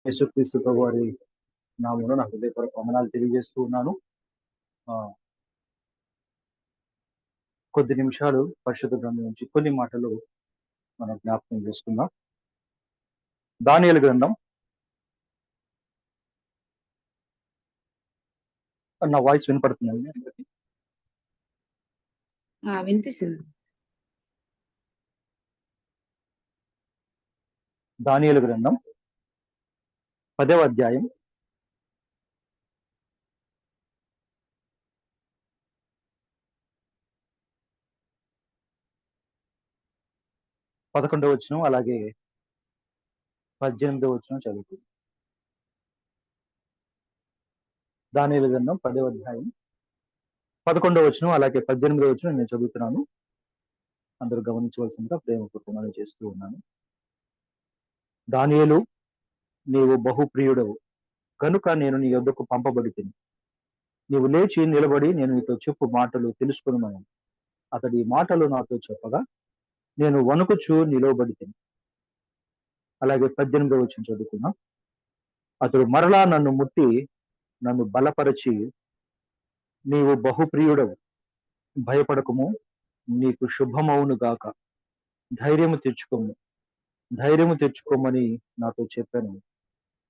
యేసుక్రీస్తు ప్రభువారి నామములో నా హృదయపూర్వక వందనాలు తెలియజేస్తూ ఉన్నాను. కొద్ది నిమిషాలు పరిశుద్ధ గ్రంథం నుంచి కొన్ని మాటలు మనం జ్ఞాపకం చేసుకుందాం. దానియేలు గ్రంథం. నా వాయిస్ వినపడుతుందండి? వినిపిస్తుంది. దానియేలు గ్రంథం 10వ అధ్యాయం 11వ వచనం అలాగే 18వ వచనం చదువుతుంది. దానియేలు గ్రంథం 10వ అధ్యాయం 11వ వచనం అలాగే 18వ వచనం నేను చదువుతున్నాను. అందరూ గమనించవలసిందిగా ప్రేమపూర్వకంగా చేస్తూ ఉన్నాను. దానియేలు, నీవు బహుప్రియుడవు కనుక నేను నీ యొద్దకు పంపబడితిని. నీవు లేచి నిలబడి నేను నీతో చెప్పు మాటలు తెలుసుకున్నాను. అతడి మాటలు నాతో చెప్పగా నేను వణుకుచు నిలవబడితిని. అలాగే 18వ వచనం చదువుకున్నా. అతడు మరలా నన్ను ముట్టి నన్ను బలపరచి, నీవు బహుప్రియుడవు, భయపడకము, నీకు శుభమవును గాక, ధైర్యము తెచ్చుకోమని నాతో చెప్పాను.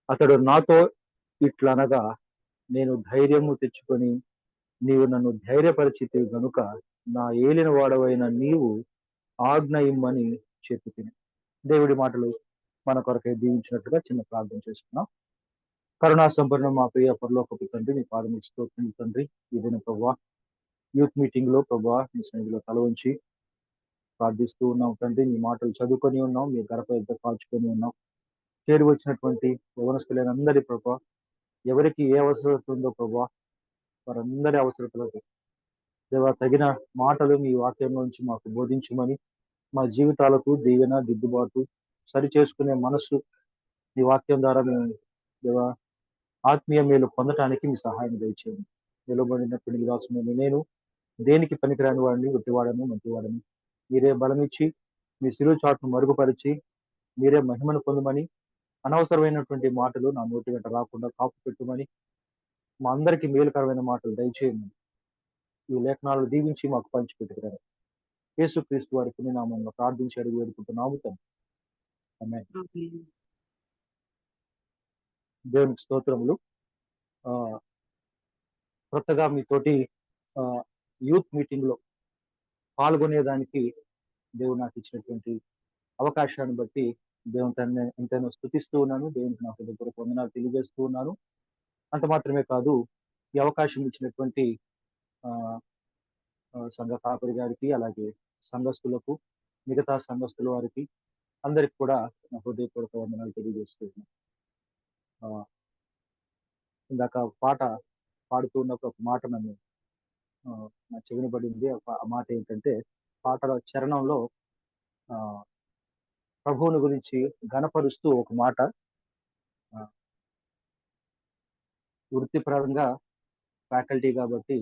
అతడు నాతో ఇట్లనగా, నేను ధైర్యము తెచ్చుకొని నీవు నన్ను ధైర్యపరిచితే గనుక నా ఏలిన వాడవైన నీవు ఆజ్ఞ ఇమ్మని చెప్పి తిని. దేవుడి మాటలు మన కొరకై దీవించినట్టుగా చిన్న ప్రార్థన చేసుకున్నాం. కరుణా సంపన్న మా ప్రియ పరలోకపు తండ్రి, నీ పాదము స్తోత్రం తండ్రి. ఇదైన ప్రభా యూత్ మీటింగ్ లో ప్రభా మీ సన్నిధిలో తల ఉంచి ప్రార్థిస్తూ ఉన్నాం తండ్రి. మీ మాటలు చదువుకొని ఉన్నాం, మీ గడప ఎద్ద కాల్చుకొని ఉన్నాం. చేరి వచ్చినటువంటి యవనస్తులైన అందరి ప్రభా, ఎవరికి ఏ అవసరత ఉందో ప్రభా వారందరి అవసరతలకు దేవా తగిన మాటలు మీ వాక్యం నుంచి మాకు బోధించమని, మా జీవితాలకు దీవెన దిద్దుబాటు సరి చేసుకునే మనస్సు మీ వాక్యం ద్వారా మేము దేవా ఆత్మీయ మేలు పొందటానికి మీ సహాయం దయచేయండి. నిలబడినప్పుడు నివాసమైన నేను దేనికి పనికిరాని వాడిని, ఒట్టివాడను, మంచివాడని మీరే బలమిచ్చి మీ శిలువ చాటును మరుగుపరిచి మీరే మహిమను పొందమని, అనవసరమైనటువంటి మాటలు నా నోటి వెంట రాకుండా కాపు పెట్టుమని, మా అందరికీ మేలుకరమైన మాటలు దయచేయండి. ఈ లేఖనాలు దీవించి మాకు పంచిపెట్టుకున్నారు. యేసుక్రీస్తు వారి పుణ్యనామంలో ప్రార్థించి అడిగి వేడుకుంటున్నాము తండ్రి. ఆమేన్. దేవునికి స్తోత్రములు. కొత్తగా మీతోటి యూత్ మీటింగ్ లో పాల్గొనేదానికి దేవుడు నాకు ఇచ్చినటువంటి అవకాశాన్ని బట్టి దేవుని ఎంతైనా స్తుతిస్తూ ఉన్నాను. దేవునికి నాకు దగ్గర వందనాలు తెలియజేస్తూ ఉన్నాను. అంత మాత్రమే కాదు, ఈ అవకాశం ఇచ్చినటువంటి సంఘ కాపరి గారికి, అలాగే సంఘస్థులకు, మిగతా సంఘస్థుల వారికి అందరికి కూడా నా హృదయపూర్వక వందనాలు తెలియజేస్తూ ఉన్నాను. ఇందాక పాట పాడుతూ ఉన్నప్పుడు ఒక మాట నన్ను నా చెవిన పడింది. ఆ మాట ఏంటంటే, పాటల చరణంలో ప్రభువుని గురించి ఘనపరుస్తూ ఒక మాట, వృత్తిపరంగా ఫ్యాకల్టీ కాబట్టి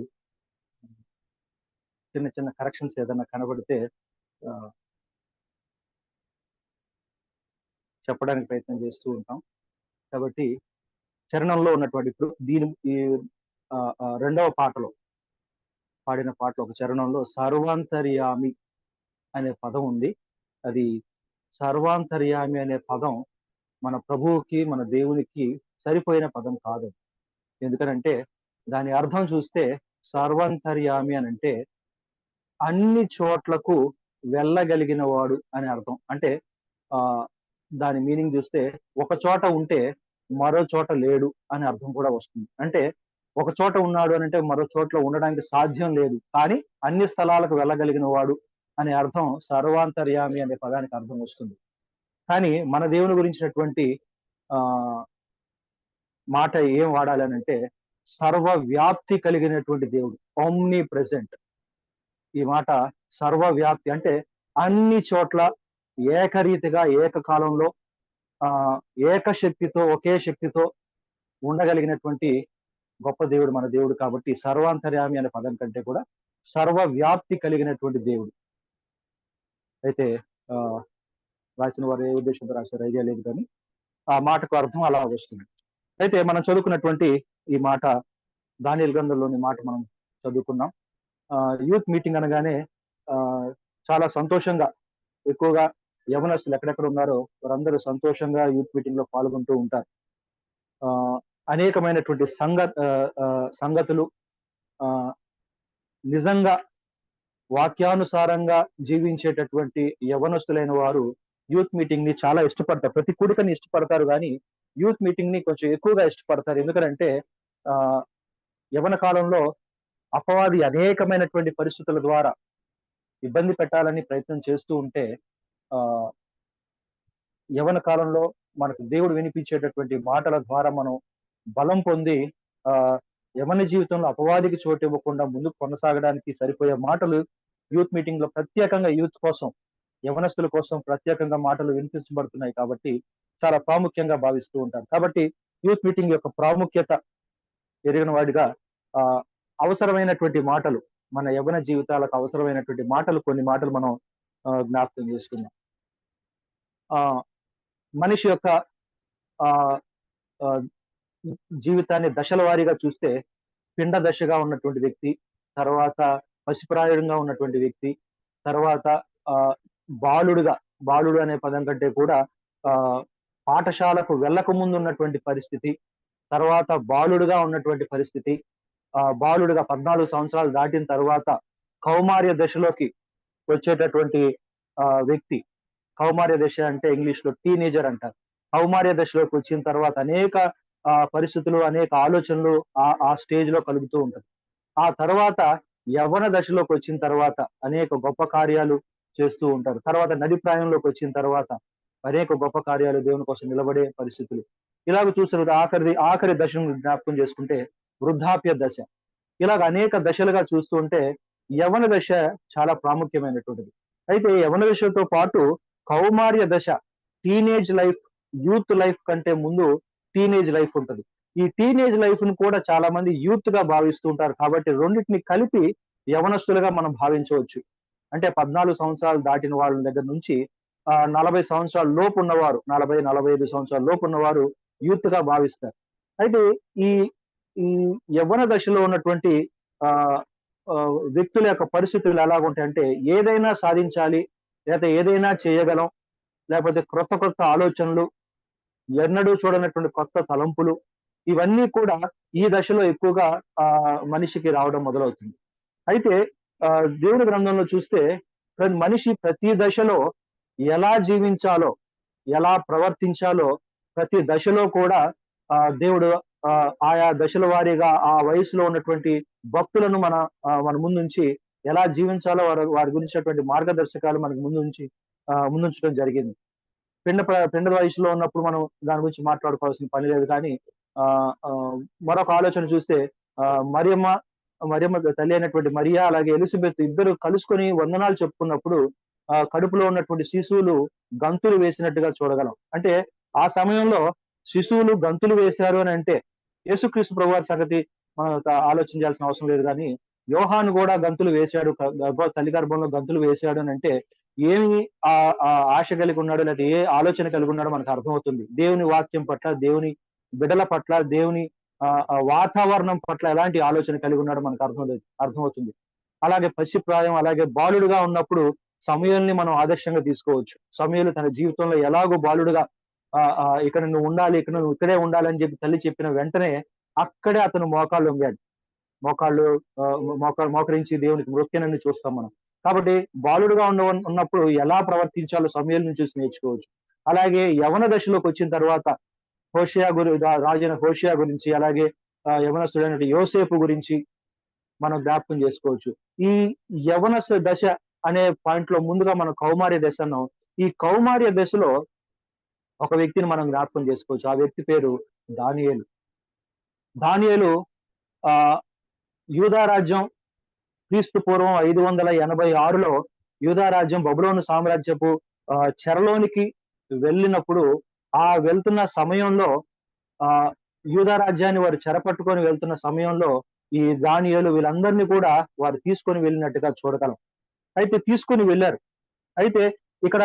చిన్న చిన్న కరెక్షన్స్ ఏదైనా కనబడితే చెప్పడానికి ప్రయత్నం చేస్తూ ఉంటాం. కాబట్టి చరణంలో ఉన్నటువంటి దీని ఈ రెండవ పాటలో పాడిన పాటలో ఒక చరణంలో సర్వాంతర్యామి అనే పదం ఉంది. అది సర్వాంతర్యామి అనే పదం మన ప్రభువుకి, మన దేవునికి సరిపోయిన పదం కాదు. ఎందుకనంటే దాని అర్థం చూస్తే సర్వాంతర్యామి అని అంటే అన్ని చోట్లకు వెళ్ళగలిగిన వాడు అని అర్థం. అంటే దాని మీనింగ్ చూస్తే ఒక చోట ఉంటే మరో చోట లేడు అని అర్థం కూడా వస్తుంది. అంటే ఒక చోట ఉన్నాడు అని అంటే మరో చోట్ల ఉండడానికి సాధ్యం లేదు, కానీ అన్ని స్థలాలకు వెళ్ళగలిగిన వాడు అనే అర్థం సర్వాంతర్యామి అనే పదానికి అర్థం వస్తుంది. కానీ మన దేవుని గురించినటువంటి మాట ఏం వాడాలి అని అంటే సర్వవ్యాప్తి కలిగినటువంటి దేవుడు, ఓమ్ని ప్రెసెంట్. ఈ మాట సర్వవ్యాప్తి అంటే అన్ని చోట్ల ఏకరీతిగా ఏకకాలంలో ఏకశక్తితో ఒకే శక్తితో ఉండగలిగినటువంటి గొప్ప దేవుడు మన దేవుడు. కాబట్టి సర్వాంతర్యామి అనే పదం కంటే కూడా సర్వవ్యాప్తి కలిగినటువంటి దేవుడు. అయితే రాసిన వారు ఏ ఉద్దేశంతో రాశారు ఐడియా లేదు, కానీ ఆ మాటకు అర్థం అలా వస్తుంది. అయితే మనం చదువుకున్నటువంటి ఈ మాట దానియేలు గ్రంథంలోని మాట మనం చదువుకున్నాం. యూత్ మీటింగ్ అనగానే చాలా సంతోషంగా ఎక్కువగా యవనస్తులు ఎక్కడెక్కడ ఉన్నారో వారందరూ సంతోషంగా యూత్ మీటింగ్ లో పాల్గొంటూ ఉంటారు. ఆ అనేకమైనటువంటి సంగతులు ఆ నిజంగా వాక్యానుసారంగా జీవించేటటువంటి యవనస్తులైన వారు యూత్ మీటింగ్ ని చాలా ఇష్టపడతారు. ప్రతి కూడికని ఇష్టపడతారు కానీ యూత్ మీటింగ్ ని కొంచెం ఎక్కువగా ఇష్టపడతారు. ఎందుకంటే ఆ యవన కాలంలో అపవాది అనేకమైనటువంటి పరిస్థితుల ద్వారా ఇబ్బంది పెట్టాలని ప్రయత్నం చేస్తూ ఉంటే ఆ యవన కాలంలో మనకు దేవుడు వినిపించేటటువంటి మాటల ద్వారా మనం బలం పొంది ఆ యవన జీవితంలో అపవాదికి చోటు ఇవ్వకుండా ముందుకు కొనసాగడానికి సరిపోయే మాటలు యూత్ మీటింగ్ లో ప్రత్యేకంగా యూత్ కోసం యవనస్తుల కోసం ప్రత్యేకంగా మాటలు వినిపించబడుతున్నాయి కాబట్టి చాలా ప్రాముఖ్యంగా భావిస్తూ ఉంటారు. కాబట్టి యూత్ మీటింగ్ యొక్క ప్రాముఖ్యత ఎరిగిన వాడిగా ఆ అవసరమైనటువంటి మాటలు మన యవన జీవితాలకు అవసరమైనటువంటి మాటలు కొన్ని మాటలు మనం జ్ఞాపకం చేసుకుందాం. ఆ మనిషి యొక్క ఆ ఆ, జీవితాన్ని దశల వారీగా చూస్తే పిండ దశగా ఉన్నటువంటి వ్యక్తి, తర్వాత పసిప్రాయంగా ఉన్నటువంటి వ్యక్తి, తర్వాత ఆ బాలుడు అనే పదం కంటే కూడా ఆ పాఠశాలకు వెళ్ళక ముందు ఉన్నటువంటి పరిస్థితి, తర్వాత బాలుడుగా ఉన్నటువంటి పరిస్థితి, బాలుడుగా 14 సంవత్సరాలు దాటిన తర్వాత కౌమార్య దశలోకి వచ్చేటటువంటి వ్యక్తి. కౌమార్య దశ అంటే ఇంగ్లీష్ లో టీనేజర్ అంటారు. కౌమార్య దశలోకి వచ్చిన తర్వాత అనేక పరిస్థితులు, అనేక ఆలోచనలు ఆ స్టేజ్ లో కలుగుతూ ఉంటాయి. ఆ తర్వాత యవ్వన దశలోకి వచ్చిన తర్వాత అనేక గొప్ప కార్యాలు చేస్తూ ఉంటారు. తర్వాత నది ప్రాయంలోకి వచ్చిన తర్వాత అనేక గొప్ప కార్యాలు దేవుని కోసం నిలబడే పరిస్థితులు. ఇలాగ చూసినప్పుడు ఆఖరి దశను జ్ఞాపకం చేసుకుంటే వృద్ధాప్య దశ. ఇలాగ అనేక దశలుగా చూస్తూ ఉంటే యవ్వన దశ చాలా ప్రాముఖ్యమైనటువంటిది. అయితే యవ్వన దశతో పాటు కౌమార్య దశ, టీనేజ్ లైఫ్, యూత్ లైఫ్ కంటే ముందు టీనేజ్ లైఫ్ ఉంటుంది. ఈ టీనేజ్ లైఫ్ ను కూడా చాలా మంది యూత్ గా భావిస్తూ ఉంటారు. కాబట్టి రెండింటిని కలిపి యవనస్తులుగా మనం భావించవచ్చు. అంటే 14 సంవత్సరాలు దాటిన వాళ్ళ దగ్గర నుంచి 40 సంవత్సరాల లోపు ఉన్నవారు, 40-45 సంవత్సరాల లోపు ఉన్నవారు యూత్ గా భావిస్తారు. అయితే ఈ ఈ యవ్వన దశలో ఉన్నటువంటి ఆ వ్యక్తుల యొక్క పరిస్థితులు ఎలాగుంటాయంటే ఏదైనా సాధించాలి, లేదా ఏదైనా చేయగలం, లేకపోతే కొత్త ఆలోచనలు, ఎన్నడూ చూడనటువంటి కొత్త తలంపులు, ఇవన్నీ కూడా ఈ దశలో ఎక్కువగా మనిషికి రావడం మొదలవుతుంది. అయితే దేవుని గ్రంథంలో చూస్తే మనిషి ప్రతి దశలో ఎలా జీవించాలో, ఎలా ప్రవర్తించాలో ప్రతి దశలో కూడా దేవుడు ఆయా దశల వారీగా ఆ వయసులో ఉన్నటువంటి భక్తులను మన ముందుంచి ఎలా జీవించాలో వారి గురించినటువంటి మార్గదర్శకాలు మనకు ముందుంచడం జరిగింది. పిండ వయసులో ఉన్నప్పుడు మనం దాని గురించి మాట్లాడుకోవాల్సిన పని లేదు. కానీ మరొక ఆలోచన చూస్తే మరియమ్మ తల్లి అయినటువంటి మరియా అలాగే ఎలిజబెత్ ఇద్దరు కలుసుకొని వందనాలు చెప్పుకున్నప్పుడు కడుపులో ఉన్నటువంటి శిశువులు గంతులు వేసినట్టుగా చూడగలం. అంటే ఆ సమయంలో శిశువులు గంతులు వేశారు అని అంటే యేసుక్రీస్తు ప్రభువారి సంగతి మనం ఆలోచించాల్సిన అవసరం లేదు. కానీ యోహాను కూడా గంతులు వేశాడు, తల్లి గర్భంలో గంతులు వేశాడు అని అంటే ఏమి ఆశ కలిగి ఉన్నాడో, లేదా ఏ ఆలోచన కలిగి ఉన్నాడో మనకు అర్థమవుతుంది. దేవుని వాక్యం పట్ల, దేవుని బిడ్డల పట్ల, దేవుని వాతావరణం పట్ల ఎలాంటి ఆలోచన కలిగి ఉన్నాడో మనకు అర్థమవుతుంది. అలాగే పసిప్రాయం, అలాగే బాలుడుగా ఉన్నప్పుడు సమూయేలుని మనం ఆదర్శంగా తీసుకోవచ్చు. సమూయేలు తన జీవితంలో ఎలాగో బాలుడుగా ఇక్కడ నువ్వు ఉండాలి, నువ్వు ఇక్కడే ఉండాలని చెప్పి తల్లి చెప్పిన వెంటనే అక్కడే అతను మోకాళ్ళు వంగాడు. మోకరించి దేవునికి మృక్కెనని చూస్తాం మనం. కాబట్టి బాలుడుగా ఉన్నప్పుడు ఎలా ప్రవర్తించాలో సమూయేలుని చూసి నేర్చుకోవచ్చు. అలాగే యవన దశలోకి వచ్చిన తర్వాత రాజైన హోషియా గురించి, అలాగే యవనస్తుడైన యోసేపు గురించి మనం జ్ఞాపకం చేసుకోవచ్చు. ఈ యవన దశ అనే పాయింట్ లో ముందుగా మనం కౌమార్య దశ అన్నాం. ఈ కౌమార్య దశలో ఒక వ్యక్తిని మనం జ్ఞాపకం చేసుకోవచ్చు. ఆ వ్యక్తి పేరు దానియేలు ఆ యూదా రాజ్యం క్రీస్తు పూర్వం 586లో యూదా రాజ్యం బబులోను సామ్రాజ్యపు చెరలోనికి వెళ్ళినప్పుడు ఆ వెళ్తున్న సమయంలో యూదా రాజ్యాన్ని వారు చెరపట్టుకొని వెళ్తున్న సమయంలో ఈ దానియేలు వీళ్ళందరినీ కూడా వారు తీసుకొని వెళ్ళినట్టుగా చూడగలం. అయితే తీసుకొని వెళ్ళారు. అయితే ఇక్కడ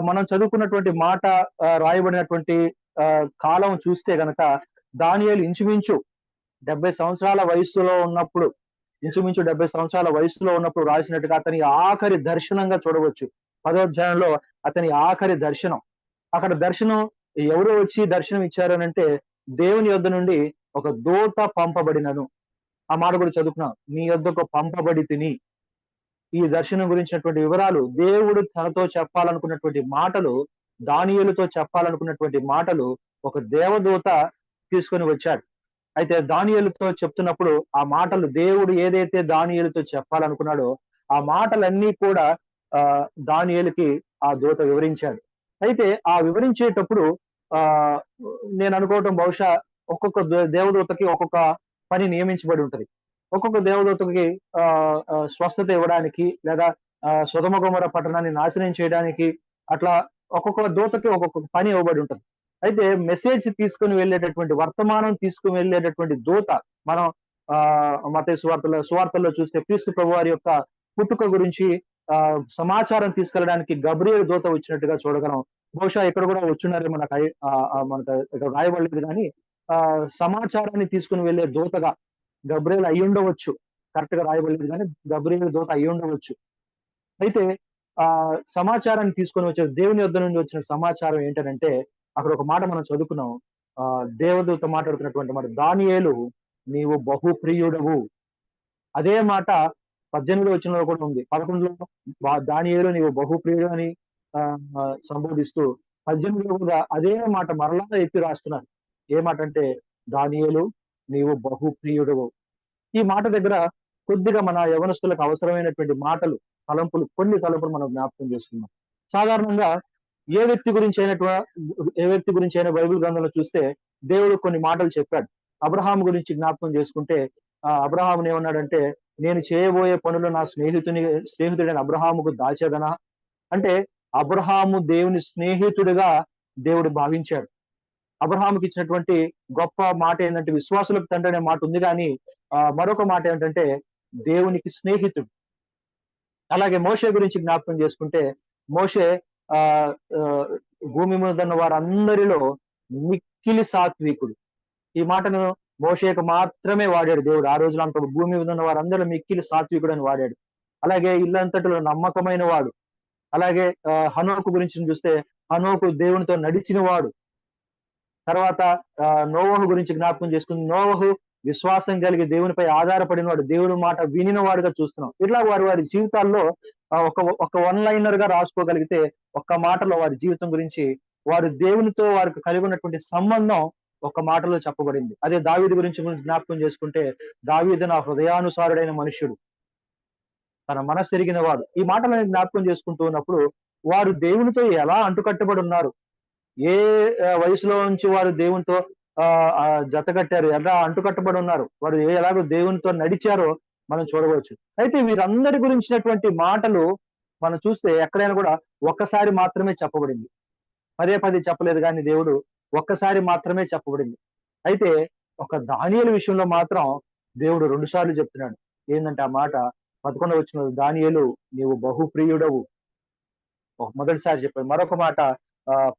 మనం చదువుకున్నటువంటి మాట రాయబడినటువంటి కాలం చూస్తే గనక దానియేలు ఇంచుమించు 70 సంవత్సరాల వయస్సులో ఉన్నప్పుడు, ఇంచుమించు 70 సంవత్సరాల వయస్సులో ఉన్నప్పుడు రాసినట్టుగా అతని ఆఖరి దర్శనంగా చూడవచ్చు. 10వ అధ్యాయంలో అతని ఆఖరి దర్శనం. అక్కడ దర్శనం ఎవరు వచ్చి దర్శనం ఇచ్చారు అనంటే, దేవుని యొద్ద నుండి ఒక దూత పంపబడినను. ఆ మాట కూడా చదువుకున్నాం. నీ యొద్దకు పంపబడి తిని. ఈ దర్శనం గురించినటువంటి వివరాలు, దేవుడు తనతో చెప్పాలనుకున్నటువంటి మాటలు, దానియేలుతో చెప్పాలనుకున్నటువంటి మాటలు ఒక దేవదూత తీసుకొని వచ్చాడు. అయితే దానియేలుతో చెప్తున్నప్పుడు ఆ మాటలు దేవుడు ఏదైతే దానియేలుతో చెప్పాలనుకున్నాడో ఆ మాటలన్నీ కూడా దానియేలుకి ఆ దూత వివరించాడు. అయితే ఆ వివరించేటప్పుడు ఆ నేను అనుకోవటం బహుశా ఒక్కొక్క దేవదూతకి ఒక్కొక్క పని నియమించబడి ఉంటది. ఒక్కొక్క దేవదూతకి స్వస్థత ఇవ్వడానికి, లేదా సొదొమ గొమొర్రా పట్టణాన్ని నాశనం చేయడానికి, అట్లా ఒక్కొక్క దూతకి ఒక్కొక్క పని ఇవ్వబడి ఉంటది. అయితే మెసేజ్ తీసుకుని వెళ్ళేటటువంటి, వర్తమానం తీసుకుని వెళ్ళేటటువంటి దూత, మనం మత్తయి సువార్తల్లో చూస్తే క్రీస్తు ప్రభువారి యొక్క పుట్టుక గురించి సమాచారం తీసుకెళ్ళడానికి గబ్రియేలు దూత వచ్చినట్టుగా చూడగలం. బహుశా ఇక్కడ కూడా వచ్చున్నారేమో, మనకు ఇక్కడ రాయబడలేదు కానీ సమాచారాన్ని తీసుకుని వెళ్ళే దూతగా గబ్రియేలు అయి ఉండవచ్చు. కరెక్ట్ గా రాయబడలేదు కానీ గబ్రియేలు దూత అయి ఉండవచ్చు. అయితే సమాచారాన్ని తీసుకొని వచ్చే దేవుని యొద్ద నుండి వచ్చిన సమాచారం ఏంటంటే, అక్కడ ఒక మాట మనం చదువుకున్నాం. దేవదూత మాట్లాడుతున్నటువంటి మాట, దానియేలు నీవు బహుప్రియుడవు. అదే మాట 18వ వచనంలో కూడా ఉంది. 11లో దానియేలు నీవు బహుప్రియుడు అని సంబోధిస్తూ 18లో కూడా అదే మాట మరలా ఎత్తి రాస్తున్నారు. ఏ మాట అంటే, దానియేలు నీవు బహుప్రియుడవు. ఈ మాట దగ్గర కొద్దిగా మన యవనస్తులకు అవసరమైనటువంటి మాటలు, కొన్ని తలంపులు మనం జ్ఞాపకం చేసుకున్నాం. సాధారణంగా ఏ వ్యక్తి గురించి అయినా బైబిల్ గ్రంథంలో చూస్తే దేవుడు కొన్ని మాటలు చెప్పాడు. అబ్రహాము గురించి జ్ఞాపకం చేసుకుంటే అబ్రహాముని ఏమన్నాడంటే, నేను చేయబోయే పనులు నా స్నేహితుడైన అబ్రహాముకు దాచేదనా. అంటే అబ్రహాము దేవుని స్నేహితుడిగా దేవుడు భావించాడు. అబ్రహాముకి ఇచ్చినటువంటి గొప్ప మాట ఏంటంటే, విశ్వాసులకు తండ్రి అనే మాట ఉంది, కానీ మరొక మాట ఏంటంటే దేవునికి స్నేహితుడు. అలాగే మోషే గురించి జ్ఞాపకం చేసుకుంటే, మోషే ఆ భూమి మీద ఉన్న వారందరిలో మిక్కిలి సాత్వికుడు. ఈ మాటను మోషేకు మాత్రమే వాడాడు దేవుడు. ఆ రోజులో అంత భూమి మీద ఉన్న వారందరూ మిక్కిలి సాత్వికుడు అని వాడాడు. అలాగే ఇల్లంతటిలో నమ్మకమైన వాడు. అలాగే హనోకు గురించి చూస్తే హనోకు దేవునితో నడిచిన వాడు. తర్వాత నోవహు గురించి జ్ఞాపకం చేసుకుని, నోవహు విశ్వాసం కలిగి దేవునిపై ఆధారపడిన వాడు, దేవుని మాట వినిన వాడుగా చూస్తున్నాం. ఇట్లా వారి జీవితాల్లో ఒక వన్ లైనర్ గా రాసుకోగలిగితే, ఒక్క మాటలో వారి జీవితం గురించి, వారు దేవునితో వారికి కలిగి ఉన్నటువంటి సంబంధం ఒక మాటలో చెప్పబడింది. అదే దావీదు గురించి జ్ఞాపకం చేసుకుంటే, దావీదు నా హృదయానుసారుడైన మనుష్యుడు, తన మనస్సు ఎరిగిన వాడు. ఈ మాటలను జ్ఞాపకం చేసుకుంటూ ఉన్నప్పుడు వారు దేవునితో ఎలా అంటుకట్టబడి ఉన్నారు, ఏ వయసులో నుంచి వారు దేవునితో జతకట్టారు, ఎలా అంటుకట్టబడి ఉన్నారు, వారు ఎలాగో దేవునితో నడిచారో మనం చూడవచ్చు. అయితే వీరందరి గురించినటువంటి మాటలు మనం చూస్తే ఎక్కడైనా కూడా ఒక్కసారి మాత్రమే చెప్పబడింది. పదే చెప్పలేదు కానీ దేవుడు ఒక్కసారి మాత్రమే చెప్పబడింది. అయితే ఒక దానియేలు విషయంలో మాత్రం దేవుడు 2 సార్లు చెప్తున్నాడు. ఏంటంటే ఆ మాట 11వ వచనంలో, దానియేలు నీవు బహుప్రియుడవు మొదటిసారి చెప్పాడు. మరొక మాట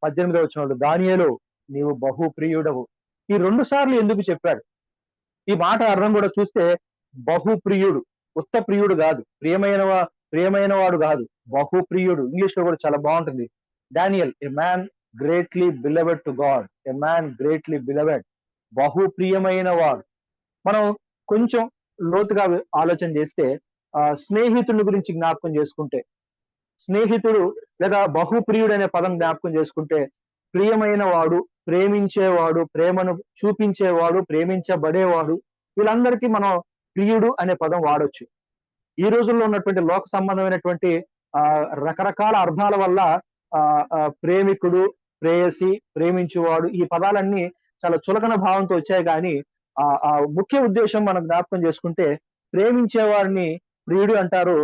18వ వచనంలో, దానియేలు నీవు బహుప్రియుడవు. ఈ 2 సార్లు ఎందుకు చెప్పాడు? ఈ మాట అర్థం కూడా చూస్తే, బహుప్రియుడు, ఉత్త ప్రియుడు కాదు, ప్రియమైన వాడు కాదు, బహుప్రియుడు. ఇంగ్లీష్ లో కూడా చాలా బాగుంటుంది. Daniel, a man greatly beloved to God, a man greatly beloved, బహుప్రియమైన వాడు. మనం కొంచెం లోతుగా ఆలోచన చేస్తే, స్నేహితుడి గురించి జ్ఞాపకం చేసుకుంటే, స్నేహితుడు లేదా బహుప్రియుడు అనే పదం జ్ఞాపకం చేసుకుంటే, ప్రియమైన వాడు, ప్రేమించేవాడు, ప్రేమను చూపించేవాడు, ప్రేమించబడేవాడు, వీళ్ళందరికీ మనం ప్రియుడు అనే పదం వాడొచ్చు. ఈ రోజుల్లో ఉన్నటువంటి లోక సంబంధమైనటువంటి రకరకాల అర్థాల వల్ల ప్రేమికుడు, ప్రేయసి, ప్రేమించేవాడు, ఈ పదాలన్నీ చాలా చులకన భావంతో వచ్చాయి. కానీ ముఖ్య ఉద్దేశం మనం జ్ఞాపకం చేసుకుంటే, ప్రేమించే వారిని ప్రియుడు అంటారు,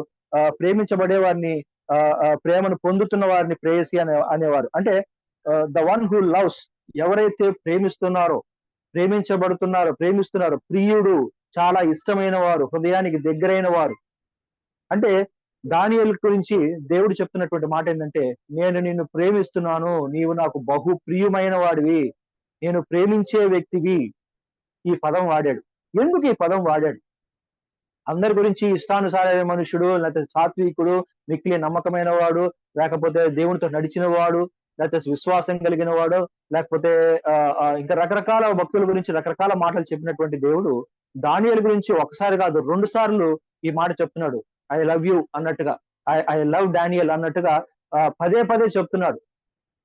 ప్రేమించబడే వారిని, ప్రేమను పొందుతున్న వారిని ప్రేయసి అనేవారు. అంటే ద వన్ హూ లవ్స్, ఎవరైతే ప్రేమిస్తున్నారో, ప్రేమిస్తున్నారో, ప్రియుడు, చాలా ఇష్టమైన వారు, హృదయానికి దగ్గరైన వారు. అంటే దానియేలు గురించి దేవుడు చెప్తున్నటువంటి మాట ఏంటంటే, నేను నిన్ను ప్రేమిస్తున్నాను, నీవు నాకు బహు ప్రియమైన వాడివి, నేను ప్రేమించే వ్యక్తివి. ఈ పదం వాడాడు. ఎందుకు ఈ పదం వాడాడు? అందరి గురించి ఇష్టానుసారమైన మనుషుడు, లేకపోతే సాత్వికుడు, మిక్కిలి నమ్మకమైన వాడు, లేకపోతే దేవునితో నడిచిన వాడు, లేకపోతే విశ్వాసం కలిగిన వాడు, లేకపోతే ఇంకా రకరకాల భక్తుల గురించి రకరకాల మాటలు చెప్పినటువంటి దేవుడు దానియేలు గురించి ఒకసారి కాదు 2 సార్లు ఈ మాట చెప్తున్నాడు. ఐ లవ్ యూ అన్నట్టుగా, ఐ లవ్ డానియల్ అన్నట్టుగా పదే పదే చెప్తున్నాడు.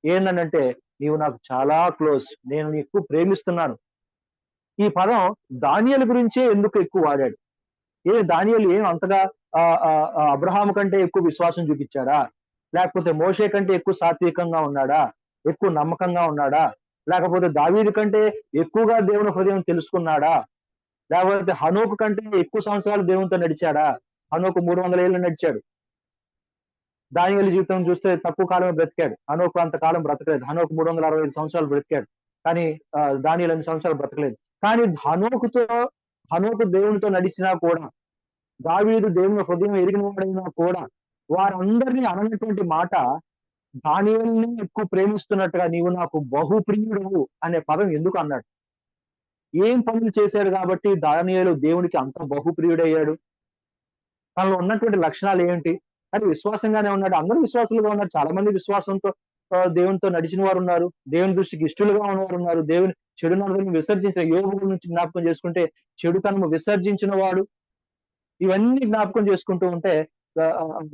ఏందనంటే, నీవు నాకు చాలా క్లోజ్, నేను నీకు ఎక్కువ ప్రేమిస్తున్నాను. ఈ పదం దానియేలు గురించే ఎందుకు ఎక్కువ వాడాడు? దానియేలు ఏం అంతగా అబ్రహాము కంటే ఎక్కువ విశ్వాసం చూపించాడా? లేకపోతే మోషే కంటే ఎక్కువ సాత్వికంగా ఉన్నాడా? ఎక్కువ నమ్మకంగా ఉన్నాడా? లేకపోతే దావీదు కంటే ఎక్కువగా దేవుని హృదయం తెలుసుకున్నాడా? లేకపోతే హనోకు కంటే ఎక్కువ సంవత్సరాలు దేవునితో నడిచాడా? హనోకు 300 ఏళ్ళు నడిచాడు. దానియేలు జీవితం చూస్తే తక్కువ కాలమే బ్రతికాడు. హనోకు అంతకాలం బ్రతకలేదు. హనోకు 365 సంవత్సరాలు బ్రతికాడు. కానీ దానియేలు అన్ని సంవత్సరాలు బ్రతకలేదు. కానీ హనోకు దేవునితో నడిచినా కూడా, దావీదు దేవుని హృదయం ఎరిగిన వాడైనా కూడా, వారందరినీ అననటువంటి మాట దానియేలుని ఎక్కువ ప్రేమిస్తున్నట్టుగా నీవు నాకు బహుప్రియుడవు అనే పదం ఎందుకు అన్నాడు? ఏం పనులు చేశాడు కాబట్టి దానియేలు దేవునికి అంత బహుప్రియుడయ్యాడు? తనలో ఉన్నటువంటి లక్షణాలు ఏంటి? కానీ విశ్వాసంగానే ఉన్నాడు. అందరూ విశ్వాసులుగా ఉన్నారు. చాలా మంది విశ్వాసంతో దేవునితో నడిచిన వారు ఉన్నారు. దేవుని దృష్టికి ఇష్టలుగా ఉన్నవారు ఉన్నారు. దేవుని చెడు నడతలను విసర్జించిన యోబు గురించి జ్ఞాపకం చేసుకుంటే, చెడుతనము విసర్జించిన వాడు. ఇవన్నీ జ్ఞాపకం చేసుకుంటూ ఉంటే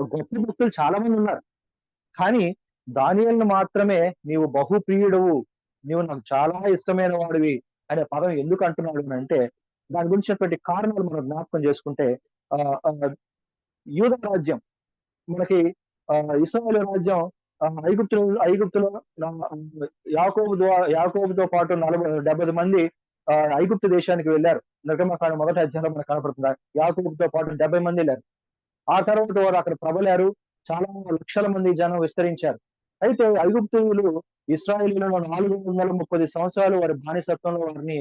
గొప్ప భక్తులు చాలా మంది ఉన్నారు. కానీ దానియేలును మాత్రమే నీవు బహుప్రియుడవు, నీవు నాకు చాలా ఇష్టమైన వాడివి అనే పదం ఎందుకు అంటున్నాడు అంటే, దాని గురించినటువంటి కారణాలు మనం జ్ఞాపకం చేసుకుంటే, యూదా రాజ్యం మనకి ఇశ్రాయేలు రాజ్యం ఐగుప్తులో యాకోబుతో పాటు 70 మంది ఐగుప్తు దేశానికి వెళ్ళారు. నిర్గమకాండం 1వ అధ్యాయంలో మనకు కనపడుతుంది. యాకోబుతో పాటు 70 మంది వెళ్ళారు. ఆ తర్వాత వారు అక్కడ ప్రబలారు. చాలా లక్షల మంది జనం విస్తరించారు. అయితే ఐగుప్తీయులు ఇశ్రాయేలీయులను 430 సంవత్సరాలు వారి బానిసత్వంలో వారిని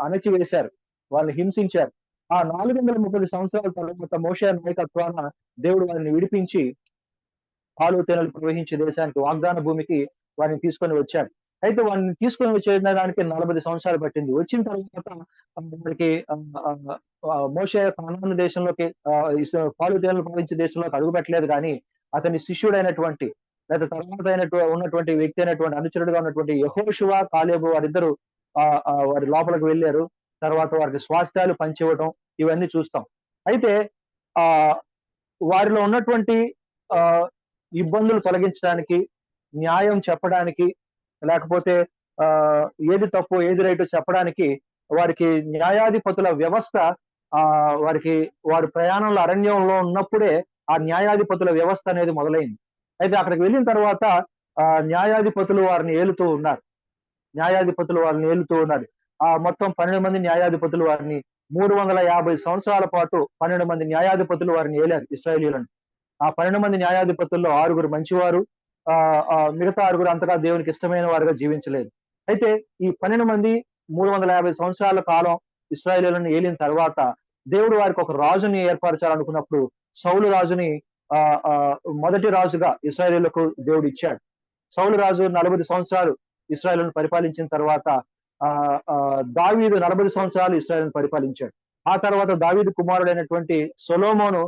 అణచివేశారు. వాళ్ళని హింసించారు. ఆ 430 సంవత్సరాల తర్వాత మోషే నాయకత్వాన దేవుడు వారిని విడిపించి పాలు తేనెలు ప్రవహించే దేశానికి, వాగ్దాన భూమికి వారిని తీసుకొని వచ్చాడు. అయితే వారిని తీసుకొని వచ్చేయడానికి 40 సంవత్సరాలు పట్టింది. వచ్చిన తర్వాత వారికి మోషే కనాను దేశంలోకి పాలు తేనెలు ప్రవహించే దేశంలోకి అడుగు పెట్టలేదు. కానీ అతని శిష్యుడైనటువంటి, లేదా తర్వాత ఉన్నటువంటి వ్యక్తి అయినటువంటి, అనుచరుడుగా ఉన్నటువంటి యెహోషువ, కాలేబు వారిద్దరూ వారి లోపలికి వెళ్ళారు. తర్వాత వారికి స్వాస్థ్యాలు పంచివ్వటం ఇవన్నీ చూస్తాం. అయితే ఆ వారిలో ఉన్నటువంటి ఆ ఇబ్బందులు తొలగించడానికి, న్యాయం చెప్పడానికి, లేకపోతే ఏది తప్పు ఏది రైటో చెప్పడానికి వారికి న్యాయాధిపతుల వ్యవస్థ వారి ప్రయాణంలో అరణ్యంలో ఉన్నప్పుడే ఆ న్యాయాధిపతుల వ్యవస్థ అనేది మొదలైంది. అయితే అక్కడికి వెళ్ళిన తర్వాత న్యాయాధిపతులు వారిని ఏలుతూ ఉన్నారు. మొత్తం 12 మంది న్యాయాధిపతులు వారిని 350 సంవత్సరాల పాటు 12 మంది న్యాయాధిపతులు వారిని ఏలారు ఇశ్రాయేలీయులను. ఆ 12 మంది న్యాయాధిపతుల్లో 6 మంచివారు, మిగతా 6 అంతగా దేవునికి ఇష్టమైన వారుగా జీవించలేదు. అయితే ఈ 12 మంది 350 సంవత్సరాల కాలం ఇశ్రాయేలీయులను ఏలిన తర్వాత దేవుడు వారికి ఒక రాజుని ఏర్పరచాలనుకున్నప్పుడు సౌలు రాజుని మొదటి రాజుగా ఇశ్రాయేలీయులకు దేవుడు ఇచ్చాడు. సౌలు రాజు 40 సంవత్సరాలు ఇశ్రాయేలును పరిపాలించిన తర్వాత దావీదు 40 సంవత్సరాలు ఇశ్రాయేలును పరిపాలించాడు. ఆ తర్వాత దావీదు కుమారుడైనటువంటి సొలొమోను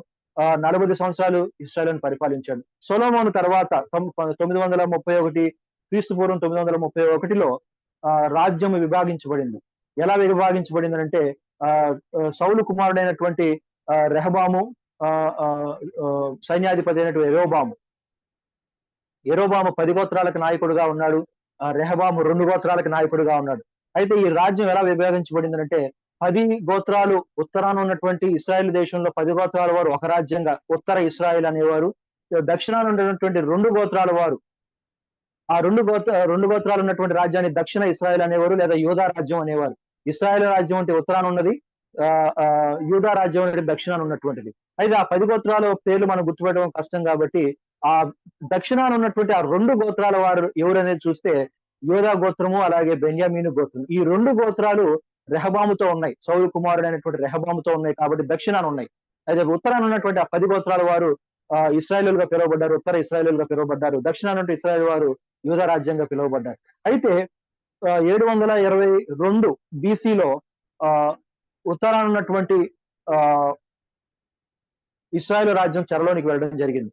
40 సంవత్సరాలు ఇశ్రాయేలును పరిపాలించాడు. సొలొమోను తర్వాత 931 క్రీస్తు పూర్వం 931లో రాజ్యం విభాగించబడింది. ఎలా విభాగించబడింది అంటే, సౌలు కుమారుడైనటువంటి రెహబాము, సైన్యాధిపతి అయినటువంటి యెరోబాము 10 గోత్రాలకు నాయకుడుగా ఉన్నాడు. రెహబాము 2 గోత్రాలకు నాయకుడుగా ఉన్నాడు. అయితే ఈ రాజ్యం ఎలా విభాగించబడిందంటే, 10 గోత్రాలు ఉత్తరాన ఉన్నటువంటి ఇశ్రాయేల్ దేశంలో 10 గోత్రాల వారు ఒక రాజ్యంగా ఉత్తర ఇశ్రాయేల్ అనేవారు, దక్షిణాన ఉన్నటువంటి 2 గోత్రాల వారు ఆ 2 గోత్రాలు ఉన్నటువంటి రాజ్యాన్ని దక్షిణ ఇశ్రాయేల్ అనేవారు, లేదా యూదా రాజ్యం అనేవారు. ఇశ్రాయేల్ రాజ్యం అంటే ఉత్తరాన ఉన్నది, యూదా రాజ్యం అనేది దక్షిణాన ఉన్నటువంటిది. అయితే ఆ 10 గోత్రాల పేర్లు మనం గుర్తుపెట్టడం కష్టం కాబట్టి ఆ దక్షిణాన ఉన్నటువంటి ఆ 2 గోత్రాల వారు ఎవరనేది చూస్తే యూదా గోత్రము, అలాగే బెన్యామీను గోత్రం. ఈ 2 గోత్రాలు రెహబాముతో ఉన్నాయి. సౌలు కుమారుడైనటువంటి రెహబాముతో ఉన్నాయి కాబట్టి దక్షిణాన ఉన్నాయి. అయితే ఉత్తరాన ఉన్నటువంటి ఆ 10 గోత్రాల వారు ఇశ్రాయేలుగా పిలువబడ్డారు, ఉత్తర ఇశ్రాయేలుగా పిలువబడ్డారు. దక్షిణాన ఇశ్రాయేల్ వారు యూదా రాజ్యంగా పిలువబడ్డారు. అయితే 722 బీసీలో ఉత్తరాన ఉన్నటువంటి ఆ ఇస్రాయేల్ రాజ్యం చెరలోనికి వెళ్ళడం జరిగింది.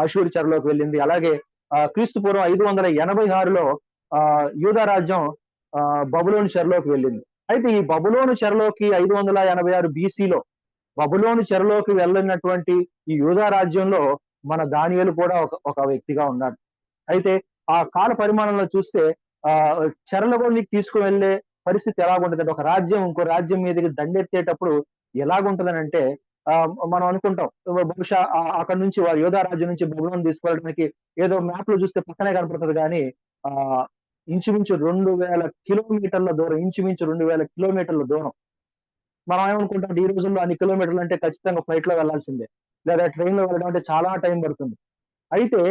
అషూరు చెరలోకి వెళ్ళింది. అలాగే క్రీస్తు పూర్వం 586లో యూదా రాజ్యం బబులోను చెరలోకి వెళ్ళింది. అయితే ఈ బబులోను చెరలోకి 586 బీసీలో బబులోను చెరలోకి వెళ్ళినటువంటి ఈ యూదా రాజ్యంలో మన దానియేలు కూడా ఒక వ్యక్తిగా ఉన్నాడు. అయితే ఆ కాల పరిమాణంలో చూస్తే ఆ చెరలోనికి తీసుకువెళ్ళే పరిస్థితి ఎలాగుంటదంటే, ఒక రాజ్యం ఇంకో రాజ్యం మీదకి దండెత్తేటప్పుడు ఎలాగుంటదనంటే మనం అనుకుంటాం బహుశా అక్కడి నుంచి వారు యోధా రాజ్యం నుంచి బబులోను తీసుకెళ్ళడానికి ఏదో మ్యాప్ లో చూస్తే పక్కనే కనపడుతుంది కానీ ఆ ఇంచుమించు 2000 కిలోమీటర్ల దూరం, ఇంచుమించు 2000 కిలోమీటర్ల దూరం. మనం ఏమనుకుంటాం ఈ రోజుల్లో అన్ని కిలోమీటర్లు అంటే ఖచ్చితంగా ఫ్లైట్ లో వెళ్లాల్సిందే, లేదా ట్రైన్ లో వెళ్ళడం అంటే చాలా టైం పడుతుంది. అయితే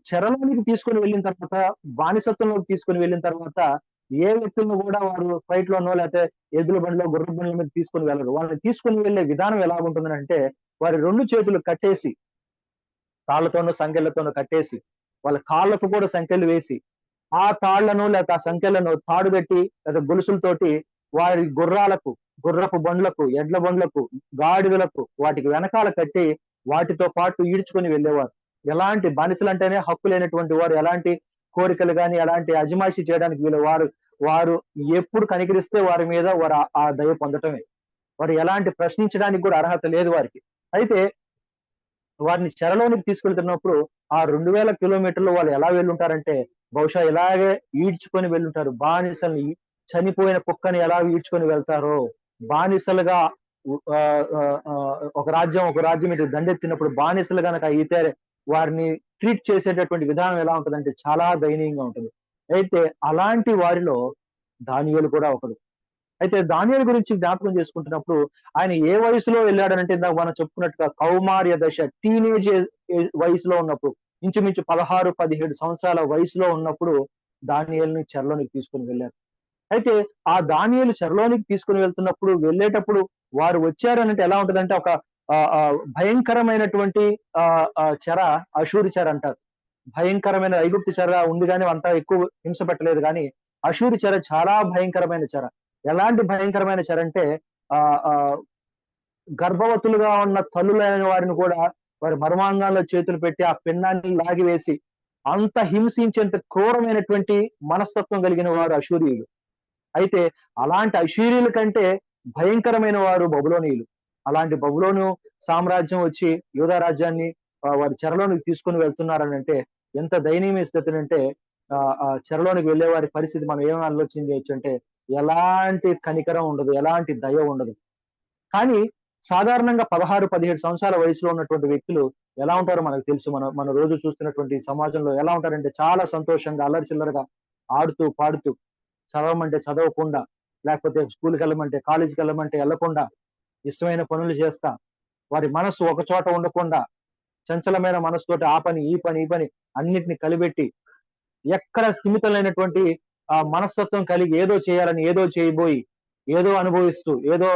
చెరలోనికి తీసుకొని వెళ్ళిన తర్వాత, బానిసత్వంలోకి తీసుకొని వెళ్ళిన తర్వాత ఏ వ్యక్తులను కూడా వారు ఫ్లైట్ లోనో లేకపోతే ఎద్దుల బండిలో గుర్ర బండ్ల మీద తీసుకొని వెళ్ళరు. వాళ్ళని తీసుకొని వెళ్ళే విధానం ఎలా ఉంటుందంటే, వారి 2 చేతులు కట్టేసి, తాళ్లతోనూ సంకెళ్లతోనూ కట్టేసి, వాళ్ళ కాళ్ళకు కూడా సంకెళ్ళు వేసి, ఆ తాళ్లను లేక ఆ సంకెళ్లను తాడు పెట్టి లేదా గొలుసులతోటి వారి గుర్రాలకు, గుర్రపు బండ్లకు, ఎడ్ల బండ్లకు, గాడిదలకు వాటికి వెనకాల కట్టి వాటితో పాటు ఈడ్చుకొని వెళ్ళేవారు. ఎలాంటి బానిసలంటేనే హక్కు లేనటువంటి వారు, ఎలాంటి కోరికలు గాని ఎలాంటి అజమాయిషీ చేయడానికి వీళ్ళు వారు వారు ఎప్పుడు కనికరిస్తే వారి మీద వారు ఆ దయ పొందటమే. వారు ఎలాంటి ప్రశ్నించడానికి కూడా అర్హత లేదు వారికి. అయితే వారిని చెరలోనికి తీసుకెళ్తున్నప్పుడు ఆ 2000 కిలోమీటర్లు వాళ్ళు ఎలా వెళ్ళుంటారంటే, బహుశా ఇలాగే ఈడ్చుకొని వెళ్ళుంటారు. బానిసల్ని, చనిపోయిన కుక్కని ఎలా ఈడ్చుకొని వెళ్తారో బానిసలుగా ఒక రాజ్యం మీద దండెత్తినప్పుడు బానిసలు గనక అయితే వారిని ట్రీట్ చేసేటటువంటి విధానం ఎలా ఉంటదంటే చాలా దయనీయంగా ఉంటుంది. అయితే అలాంటి వారిలో దానియేలు కూడా ఒకడు. అయితే దానియేలు గురించి జ్ఞాపకం చేసుకుంటున్నప్పుడు ఆయన ఏ వయసులో వెళ్ళాడనంటే, ఇందాక మనం చెప్పుకున్నట్టుగా కౌమార్య దశ, టీనేజ్ వయసులో ఉన్నప్పుడు, ఇంచుమించు 16, 17 సంవత్సరాల వయసులో ఉన్నప్పుడు దానియేలుని చెరలోనికి తీసుకొని వెళ్ళారు. అయితే ఆ దానియేలు చెరలోనికి తీసుకొని వెళ్తున్నప్పుడు, వెళ్ళేటప్పుడు వారు వచ్చారనంటే ఎలా ఉంటదంటే, ఒక భయంకరమైనటువంటి చెర, అషూరు చెర అంటారు. భయంకరమైన ఐగుప్తు చెర ఉంది గాని అంత ఎక్కువ హింస పెట్టలేదు గాని, అషూరు చెర చాలా భయంకరమైన చెర. ఎలాంటి భయంకరమైన చెర అంటే ఆహ్, ఆహ్, గర్భవతులుగా ఉన్న తల్లులైన వారిని కూడా వారి మర్మాంగాల్లో చేతులు పెట్టి ఆ పిండాన్ని లాగివేసి అంత హింసించేంత క్రూరమైనటువంటి మనస్తత్వం కలిగిన వారు అషూరీయులు. అయితే అలాంటి అషూరీయుల కంటే భయంకరమైన వారు బబులోనీయులు. అలాంటి బబులోను సామ్రాజ్యం వచ్చి యూదా రాజ్యాన్ని వారి చెరలోనికి తీసుకొని వెళ్తున్నారనంటే ఎంత దయనీయ స్థితినంటే చెరలోనికి వెళ్ళే వారి పరిస్థితి మనం ఏం ఆలోచన చేయొచ్చు అంటే, ఎలాంటి కనికరం ఉండదు, ఎలాంటి దయ ఉండదు. కానీ సాధారణంగా 16, 17 సంవత్సరాల వయసులో ఉన్నటువంటి వ్యక్తులు ఎలా ఉంటారో మనకు తెలుసు. మన మన రోజు చూస్తున్నటువంటి సమాజంలో ఎలా ఉంటారంటే చాలా సంతోషంగా, అల్లరి చిల్లరగా, ఆడుతూ పాడుతూ, చదవమంటే చదవకుండా, లేకపోతే స్కూల్‌కి వెళ్ళమంటే, కాలేజీకి వెళ్ళమంటే వెళ్ళకుండా, ఇష్టమైన పనులు చేస్తా, వారి మనస్సు ఒక చోట ఉండకుండా, చంచలమైన మనస్సుతోటి ఆ పని, ఈ పని, ఈ పని అన్నిటిని కలిపెట్టి, ఎక్కడ స్థిమితం లేనటువంటి మనస్తత్వం కలిగి ఏదో చేయాలని ఏదో చేయబోయి, ఏదో అనుభవిస్తూ, ఏదో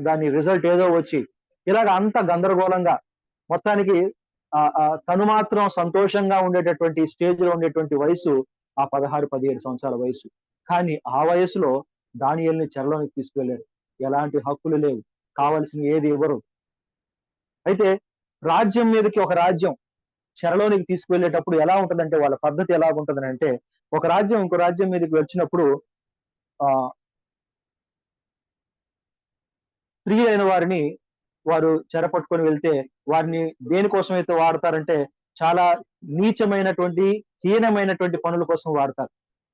దాని రిజల్ట్ ఏదో వచ్చి, ఇలాగ అంత గందరగోళంగా మొత్తానికి తను మాత్రం సంతోషంగా ఉండేటటువంటి స్టేజ్‌లో ఉండేటువంటి వయసు ఆ 16, 17 సంవత్సరాల వయసు. కానీ ఆ వయసులో దానియేలుని చెరలోనికి తీసుకువెళ్లారు. ఎలాంటి హక్కులు లేవు. కావాల్సినవి ఏది ఇవ్వరు. అయితే రాజ్యం మీదకి ఒక రాజ్యం చెరలోనికి తీసుకువెళ్ళేటప్పుడు ఎలా ఉంటదంటే, వాళ్ళ పద్ధతి ఎలాగుంటదనంటే, ఒక రాజ్యం ఇంకో రాజ్యం మీదకి వచ్చినప్పుడు ఆహ్, స్త్రీలైన వారిని వారు చెరపట్టుకొని వెళ్తే, వారిని దేనికోసమైతే వాడతారంటే, చాలా నీచమైనటువంటి, హీనమైనటువంటి పనుల కోసం వాడతారు.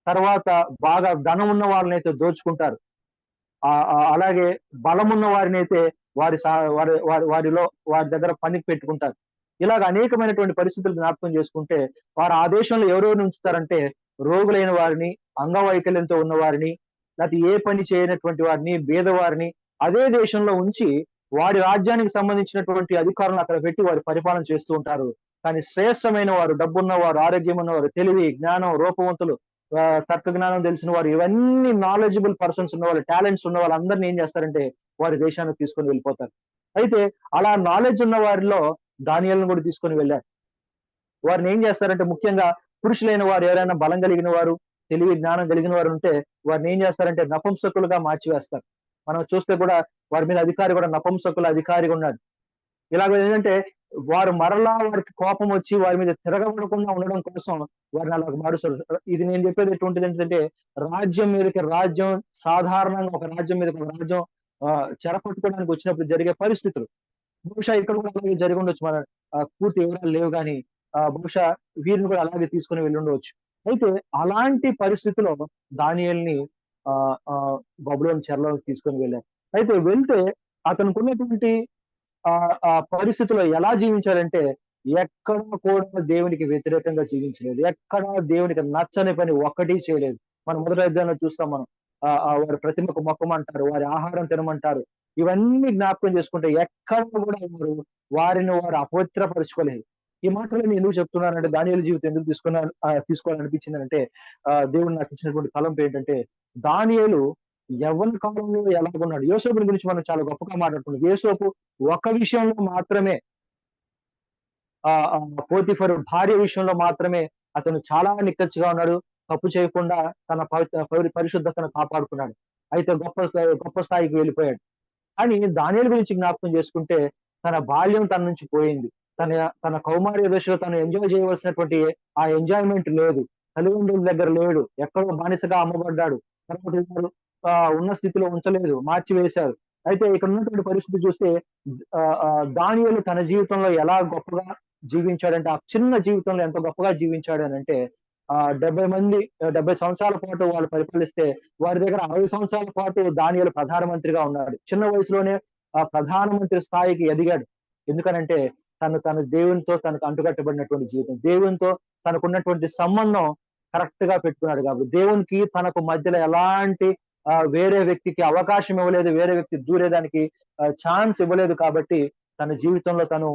తర్వాత బాగా ధనం ఉన్న వాళ్ళనైతే దోచుకుంటారు. అలాగే బలమున్న వారినైతే వారి సా వారి వారి వారిలో వారి దగ్గర పనికి పెట్టుకుంటారు. ఇలాగ అనేకమైనటువంటి పరిస్థితులు జ్ఞాపకం చేసుకుంటే, వారు ఆ దేశంలో ఎవరెవరిని ఉంచుతారంటే, రోగులైన వారిని, అంగవైకల్యంతో ఉన్నవారిని, లేతే ఏ పని చేయనటువంటి వారిని, బీదవారిని అదే దేశంలో ఉంచి, వారి రాజ్యానికి సంబంధించినటువంటి అధికారులను అక్కడ పెట్టి వారు పరిపాలన చేస్తూ ఉంటారు. కానీ శ్రేష్టమైన వారు, డబ్బున్నవారు, ఆరోగ్యం ఉన్నవారు, తెలివి, జ్ఞానం, రూపవంతులు, తర్క జ్ఞానం తెలిసిన వారు, ఇవన్నీ నాలెడ్జబుల్ పర్సన్స్ ఉన్నవాళ్ళు, టాలెంట్స్ ఉన్న వాళ్ళందరిని ఏం చేస్తారంటే వారి దేశానికి తీసుకొని వెళ్ళిపోతారు. అయితే అలా నాలెడ్జ్ ఉన్న వారిలో దానియేలును కూడా తీసుకొని వెళ్ళారు. వారిని ఏం చేస్తారంటే ముఖ్యంగా పురుషులైన వారు ఎవరైనా బలం కలిగిన వారు, తెలివి జ్ఞానం కలిగిన వారు ఉంటే వారిని ఏం చేస్తారంటే నపుంసకులుగా మార్చివేస్తారు. మనం చూస్తే కూడా వారి మీద అధికారి కూడా నపుంసకుల అధికారిగా ఉన్నాడు. ఇలాగ ఏంటంటే వారు మరలా వారికి కోపం వచ్చి వారి మీద తిరగబడకుండా ఉండడం కోసం వారిని అలాగ మారుస్తారు. ఇది నేను చెప్పేది ఎటువంటిది ఏంటంటే రాజ్యం మీదకి రాజ్యం, సాధారణంగా ఒక రాజ్యం మీదకి ఒక రాజ్యం చెరపట్టుకోవడానికి వచ్చినప్పుడు జరిగే పరిస్థితులు. బహుశా ఇక్కడ కూడా అలాగే జరిగి ఉండొచ్చు. మన పూర్తి వివరాలు లేవు గానీ బహుశా వీరిని కూడా అలాగే తీసుకొని వెళ్ళుండవచ్చు. అయితే అలాంటి పరిస్థితిలో దానియేలుని బబులోను చెరలోకి తీసుకొని వెళ్ళారు. అయితే వెళ్తే అతనికున్నటువంటి ఆ పరిస్థితిలో ఎలా జీవించాడంటే ఎక్కడ కూడా దేవునికి వ్యతిరేకంగా జీవించలేదు. ఎక్కడ దేవునికి నచ్చని పని ఒక్కటి చేయలేదు. మనం మొదటి అధ్యాయంలో చూస్తాం మనం. వారి ప్రతిమకు మొక్కమంటారు, వారి ఆహారం తినమంటారు. ఇవన్నీ జ్ఞాపకం చేసుకుంటే ఎక్కడ కూడా వారిని వారు అపవిత్రపరుచుకోలేదు. ఈ మాటలు నేను ఎందుకు చెప్తున్నానంటే దానియేలు జీవితం ఎందుకు తీసుకోవాలనిపించిందంటే దేవుడు నాకు ఇచ్చినటువంటి తలంపు ఏంటంటే దానియేలు యవ్వన కాలంలో ఎలాగున్నాడు. యోసేపుని గురించి మనం చాలా గొప్పగా మాట్లాడుకున్నాం. యోసేపు ఒక విషయంలో మాత్రమే పోతీఫరు భార్య విషయంలో మాత్రమే అతను చాలా నిక్కచ్చిగా ఉన్నాడు. తప్పు చేయకుండా తన పరిశుద్ధతను కాపాడుకున్నాడు. అయితే గొప్ప స్థాయికి వెళ్ళిపోయాడు. అని దానియేలు గురించి జ్ఞాపకం చేసుకుంటే తన బాల్యం తన నుంచి పోయింది. తన తన కౌమార్య దశలో తను ఎంజాయ్ చేయవలసినటువంటి ఆ ఎంజాయ్మెంట్ లేదు. తల్లిదండ్రుల దగ్గర లేడు. ఎక్కడో బానిసగా అమ్మబడ్డాడు. తర్వాత ఉన్న స్థితిలో ఉంచలేదు, మార్చివేశారు. అయితే ఇక్కడ ఉన్నటువంటి పరిస్థితి చూస్తే దానియేలు తన జీవితంలో ఎలా గొప్పగా జీవించాడంటే ఆ చిన్న జీవితంలో ఎంత గొప్పగా జీవించాడు అని అంటే 70 సంవత్సరాల పాటు వాళ్ళు పరిపాలిస్తే వారి దగ్గర 60 సంవత్సరాల పాటు దానియేలు ప్రధానమంత్రిగా ఉన్నాడు. చిన్న వయసులోనే ఆ ప్రధానమంత్రి స్థాయికి ఎదిగాడు. ఎందుకనంటే తను దేవునితో తనకు అంటుకట్టబడినటువంటి జీవితం, దేవునితో తనకున్నటువంటి సంబంధం కరెక్ట్ గా పెట్టుకున్నాడు కాబట్టి దేవునికి తనకు మధ్యలో ఎలాంటి వేరే వ్యక్తికి అవకాశం ఇవ్వలేదు, వేరే వ్యక్తి దూరేదానికి ఛాన్స్ ఇవ్వలేదు కాబట్టి తన జీవితంలో తను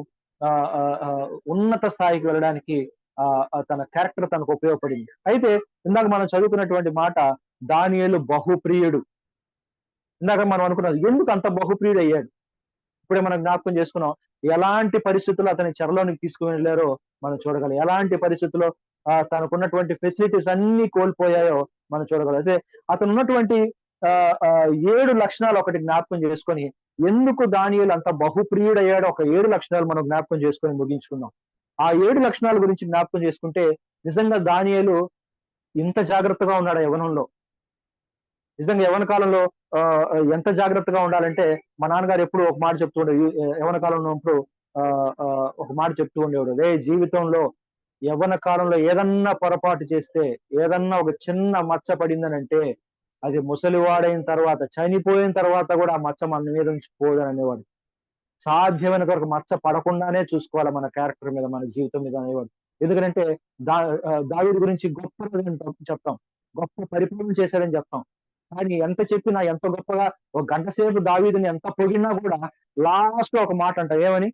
ఉన్నత స్థాయికి వెళ్ళడానికి తన క్యారెక్టర్ తనకు ఉపయోగపడింది. అయితే ఇందాక మనం చదువుకున్నటువంటి మాట దానియేలు బహుప్రియుడు. ఇందాక మనం అనుకున్నాం ఎందుకు అంత బహుప్రియుడు అయ్యాడు. ఇప్పుడే మనం జ్ఞాపకం చేసుకున్నాం ఎలాంటి పరిస్థితుల్లో అతని చెరలోనికి తీసుకుని వెళ్ళారో మనం చూడగలం. ఎలాంటి పరిస్థితుల్లో తనకున్నటువంటి ఫెసిలిటీస్ అన్ని కోల్పోయాయో మనం చూడగలం. అయితే అతను ఉన్నటువంటి 7 లక్షణాలు ఒకటి జ్ఞాపకం చేసుకొని ఎందుకు దానియేలు అంత బహుప్రియుడయ్యాడో ఒక 7 లక్షణాలు మనం జ్ఞాపకం చేసుకొని ముగించుకుందాం. ఆ 7 లక్షణాల గురించి జ్ఞాపకం చేసుకుంటే నిజంగా దానియేలు ఇంత జాగ్రత్తగా ఉన్నాడు యవ్వనంలో. నిజంగా యవ్వన కాలంలో ఎంత జాగ్రత్తగా ఉండాలంటే మా నాన్నగారు ఎప్పుడు ఒక మాట చెప్తూ ఉండే యవ్వన కాలంలో ఉన్నప్పుడు ఒక మాట చెప్తూ ఉండేవాడు. జీవితంలో యవ్వన కాలంలో ఏదన్నా పొరపాటు చేస్తే ఏదన్నా ఒక చిన్న మచ్చ పడిందనంటే అది ముసలివాడైన తర్వాత చనిపోయిన తర్వాత కూడా ఆ మచ్చ మన మీద నుంచి పోదని అనేవాడు. సాధ్యమైన వరకు మచ్చ పడకుండానే చూసుకోవాలి మన క్యారెక్టర్ మీద, మన జీవితం మీద అనేవాడు. ఎందుకంటే దావీదు గురించి గొప్ప చెప్తాం, గొప్ప పరిపాలన చేశాడని చెప్తాం. కానీ ఎంత చెప్పినా ఎంత గొప్పగా ఒక గంట సేపు దావీదుని ఎంత పొగిడినా కూడా లాస్ట్ లో ఒక మాట అంట ఏమని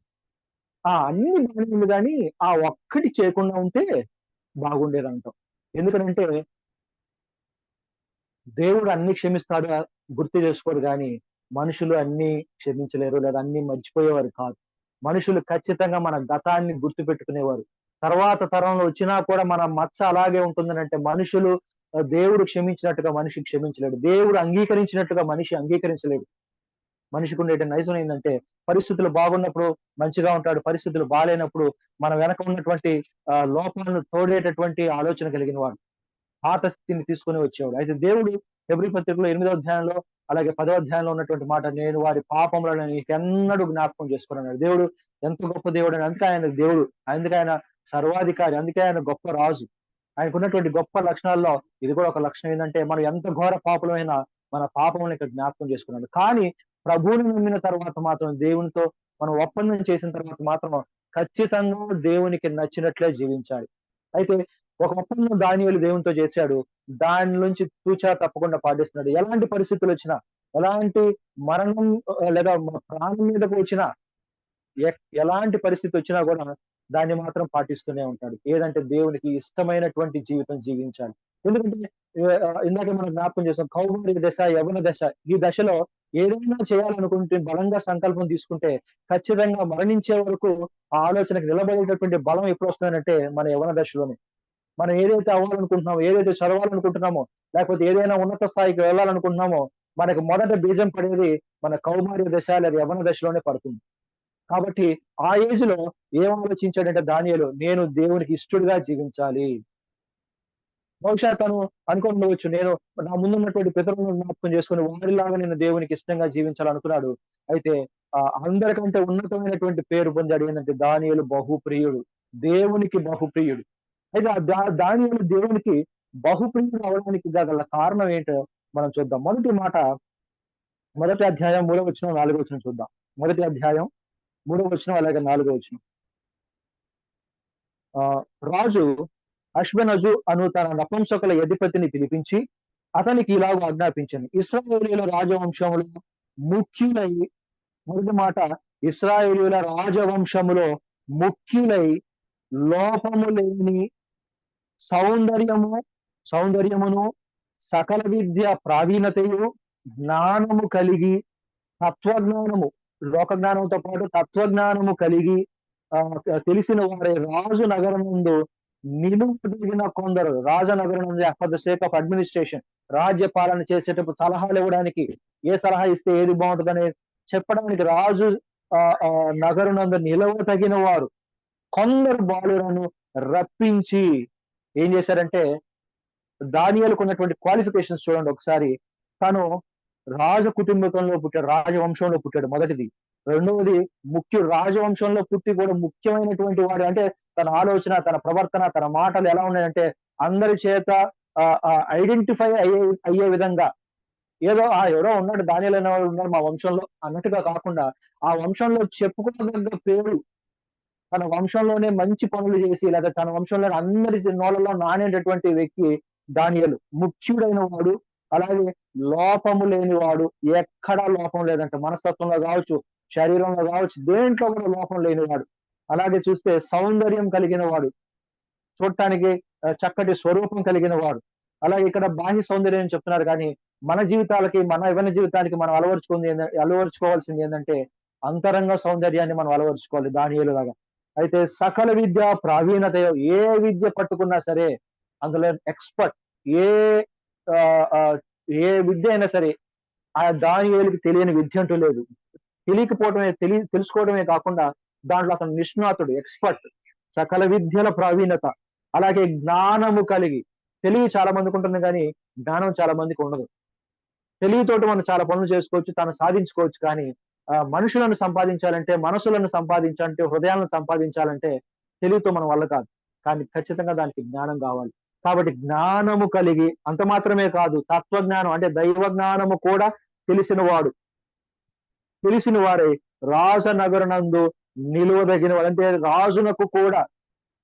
అన్ని బాగానే ఉంది కానీ ఆ ఒక్కటి చేయకుండా ఉంటే బాగుండేదంటాం. ఎందుకనంటే దేవుడు అన్ని క్షమిస్తాడు గుర్తు చేసుకోడు కానీ మనుషులు అన్ని క్షమించలేరు లేదా అన్ని మర్చిపోయేవారు కాదు. మనుషులు ఖచ్చితంగా మన గతాన్ని గుర్తు పెట్టుకునేవారు. తర్వాత తరంలో వచ్చినా కూడా మన మచ్చ అలాగే ఉంటుందనంటే మనుషులు దేవుడు క్షమించినట్టుగా మనిషి క్షమించలేడు. దేవుడు అంగీకరించినట్టుగా మనిషి అంగీకరించలేడు. మనిషికి ఉండే నైజం ఏంటంటే పరిస్థితులు బాగున్నప్పుడు మంచిగా ఉంటాడు, పరిస్థితులు బాగాలేనప్పుడు మన వెనక ఉన్నటువంటి లోపాలను తోడేటటువంటి ఆలోచన కలిగిన వాడు, పాత స్థితిని తీసుకుని వచ్చేవాడు. అయితే దేవుడు హెబ్రీ పత్రికలో 8వ అధ్యాయంలో అలాగే 10వ అధ్యాయంలో ఉన్నటువంటి మాట నేను వారి పాపములను నీకెన్నడూ జ్ఞాపకం చేసుకున్నాడు. దేవుడు ఎంత గొప్ప దేవుడు అని అందుకే ఆయన దేవుడు, అందుకే ఆయన సర్వాధికారి, అందుకే ఆయన గొప్ప రాజు. ఆయనకున్నటువంటి గొప్ప లక్షణాల్లో ఇది కూడా ఒక లక్షణం ఏంటంటే మనం ఎంత ఘోర పాపలమైనా మన పాపములను ఇక్కడ జ్ఞాపకం చేసుకున్నాడు. కానీ ప్రభువుని నమ్మిన తర్వాత మాత్రం దేవునితో మనం ఒప్పందం చేసిన తర్వాత మాత్రం ఖచ్చితంగా దేవునికి నచ్చినట్లే జీవించాలి. అయితే ఒక ఒప్పందం దానియేలు దేవునితో చేశాడు, దాని నుంచి తూచా తప్పకుండా పాటిస్తున్నాడు. ఎలాంటి పరిస్థితులు వచ్చినా, ఎలాంటి మరణం లేదా ప్రాణం మీదకు వచ్చినా, ఎలాంటి పరిస్థితి వచ్చినా కూడా దాన్ని మాత్రం పాటిస్తూనే ఉంటాడు. ఏదంటే దేవునికి ఇష్టమైనటువంటి జీవితం జీవించాలి. ఎందుకంటే ఇందాక మనం జ్ఞాపకం చేసాం కౌమార్య దశ, యవ్వన దశ. ఈ దశలో ఏదైనా చేయాలనుకుంటే బలంగా సంకల్పం తీసుకుంటే ఖచ్చితంగా మరణించే వరకు ఆ ఆలోచనకు నిలబడేటటువంటి బలం ఎప్పుడు వస్తుందంటే మన యవ్వన దశలోనే. మనం ఏదైతే అవ్వాలనుకుంటున్నామో, ఏదైతే చదవాలనుకుంటున్నామో, లేకపోతే ఏదైనా ఉన్నత స్థాయికి వెళ్ళాలనుకుంటున్నామో, మనకు మొదట బీజం పడేది మన కౌమార్య దశ లేదా యవ్వన దశలోనే పడుతుంది. కాబట్టి ఆ ఏజ్ లో ఏం ఆలోచించాడంటే దానియేలు, నేను దేవునికి ఇష్టడుగా జీవించాలి. బహుశా తను అనుకుండవచ్చు, నేను నా ముందున్నటువంటి పితరులను జ్ఞాపకం చేసుకొని వారిలాగా నేను దేవునికి ఇష్టంగా జీవించాలనుకున్నాడు. అయితే అందరికంటే ఉన్నతమైనటువంటి పేరు పొందాడు ఏంటంటే దానియేలు బహుప్రియుడు. దేవునికి బహుప్రియుడు. అయితే ఆ దానియేలు దేవునికి బహుప్రియుడు అవడానికి గల కారణం ఏంటో మనం చూద్దాం. మొదటి అధ్యాయం 3వ వచనం 4వ వచనం చూద్దాం. మొదటి అధ్యాయం 3వ వచనం అలాగే 4వ వచనం. రాజు అష్బెనజు అను తన నపుంసకుల అధిపతిని పిలిపించి అతనికి ఇలాగ ఆజ్ఞాపించింది. ఇశ్రాయేలీయుల రాజవంశములో ముఖ్యులై, మొదటి మాట, ఇశ్రాయేలీయుల రాజవంశములో ముఖ్యులై లోపము లేని సౌందర్యము సౌందర్యమును సకల విద్య ప్రావీణతయు జ్ఞానము కలిగి తత్వజ్ఞానము, లోక జ్ఞానంతో పాటు తత్వజ్ఞానము కలిగి తెలిసిన వారే రాజు నగరం ముందు నిలువదగిన కొందరు. రాజనగరం ఉంది for the sake of administration, రాజ్య పాలన చేసేటప్పుడు సలహాలు ఇవ్వడానికి, ఏ సలహా ఇస్తే ఏది బాగుంటుందని చెప్పడానికి రాజు నగరునందు నిలవదగిన వారు కొందరు బాలులను రప్పించి ఏం చేశారంటే, దానియేలుకు ఉన్నటువంటి క్వాలిఫికేషన్స్ చూడండి ఒకసారి. తను రాజ కుటుంబంలో పుట్టాడు, రాజవంశంలో పుట్టాడు మొదటిది. రెండవది రాజవంశంలో పుట్టి కూడా ముఖ్యమైనటువంటి వాడు. అంటే తన ఆలోచన, తన ప్రవర్తన, తన మాటలు ఎలా ఉన్నాయంటే అందరి చేత ఐడెంటిఫై అయ్యే విధంగా, ఏదో ఎవరో ఉన్నాడు దానియేలు అనేవాడు ఉన్నాడు మా వంశంలో అన్నట్టుగా కాకుండా, ఆ వంశంలో చెప్పుకోదగ్గ పేరు, తన వంశంలోనే మంచి పనులు చేసి లేదా తన వంశంలో అందరి నోళ్ళలో నానేటటువంటి వ్యక్తి దానియేలు. ముఖ్యుడైన వాడు, అలాగే లోపము లేనివాడు. ఎక్కడా లోపం లేదంట. మనస్తత్వంలో కావచ్చు, శరీరంలో కావచ్చు, దేంట్లో కూడా లోపం లేనివాడు. అలాగే చూస్తే సౌందర్యం కలిగిన వాడు, చూడటానికి చక్కటి స్వరూపం కలిగిన వాడు. అలాగే ఇక్కడ బాహ్య సౌందర్యం చెప్తున్నారు కానీ మన జీవితాలకి, మన యవ్వన జీవితానికి మనం అలవరుచుకోవాల్సింది ఏంటంటే అంతరంగ సౌందర్యాన్ని మనం అలవరుచుకోవాలి దానియేలు లాగా. అయితే సకల విద్య ప్రావీణత, ఏ విద్య పట్టుకున్నా సరే అందులో ఎక్స్పర్ట్. ఏ ఏ విద్య అయినా సరే ఆ దానియేలుకి తెలియని విద్య అంటూ లేదు. తెలియకపోవడమే, తెలుసుకోవడమే కాకుండా దాంట్లో అతను నిష్ణాతుడు, ఎక్స్పర్ట్. సకల విద్యల ప్రావీణత, అలాగే జ్ఞానము కలిగి. తెలివి చాలా మందికి ఉంటుంది కానీ జ్ఞానం చాలా మందికి ఉండదు. తెలివితోటి మనం చాలా పనులు చేసుకోవచ్చు, తను సాధించుకోవచ్చు. కానీ మనుషులను సంపాదించాలంటే, మనసులను సంపాదించాలంటే, హృదయాలను సంపాదించాలంటే తెలివితో మన వల్ల కాదు. కానీ ఖచ్చితంగా దానికి జ్ఞానం కావాలి. కాబట్టి జ్ఞానము కలిగి, అంత మాత్రమే కాదు, తత్వజ్ఞానం అంటే దైవ జ్ఞానము కూడా తెలిసిన వారే రాజనగరనందు నిలువదగిన వాడు. అంటే రాజునకు కూడా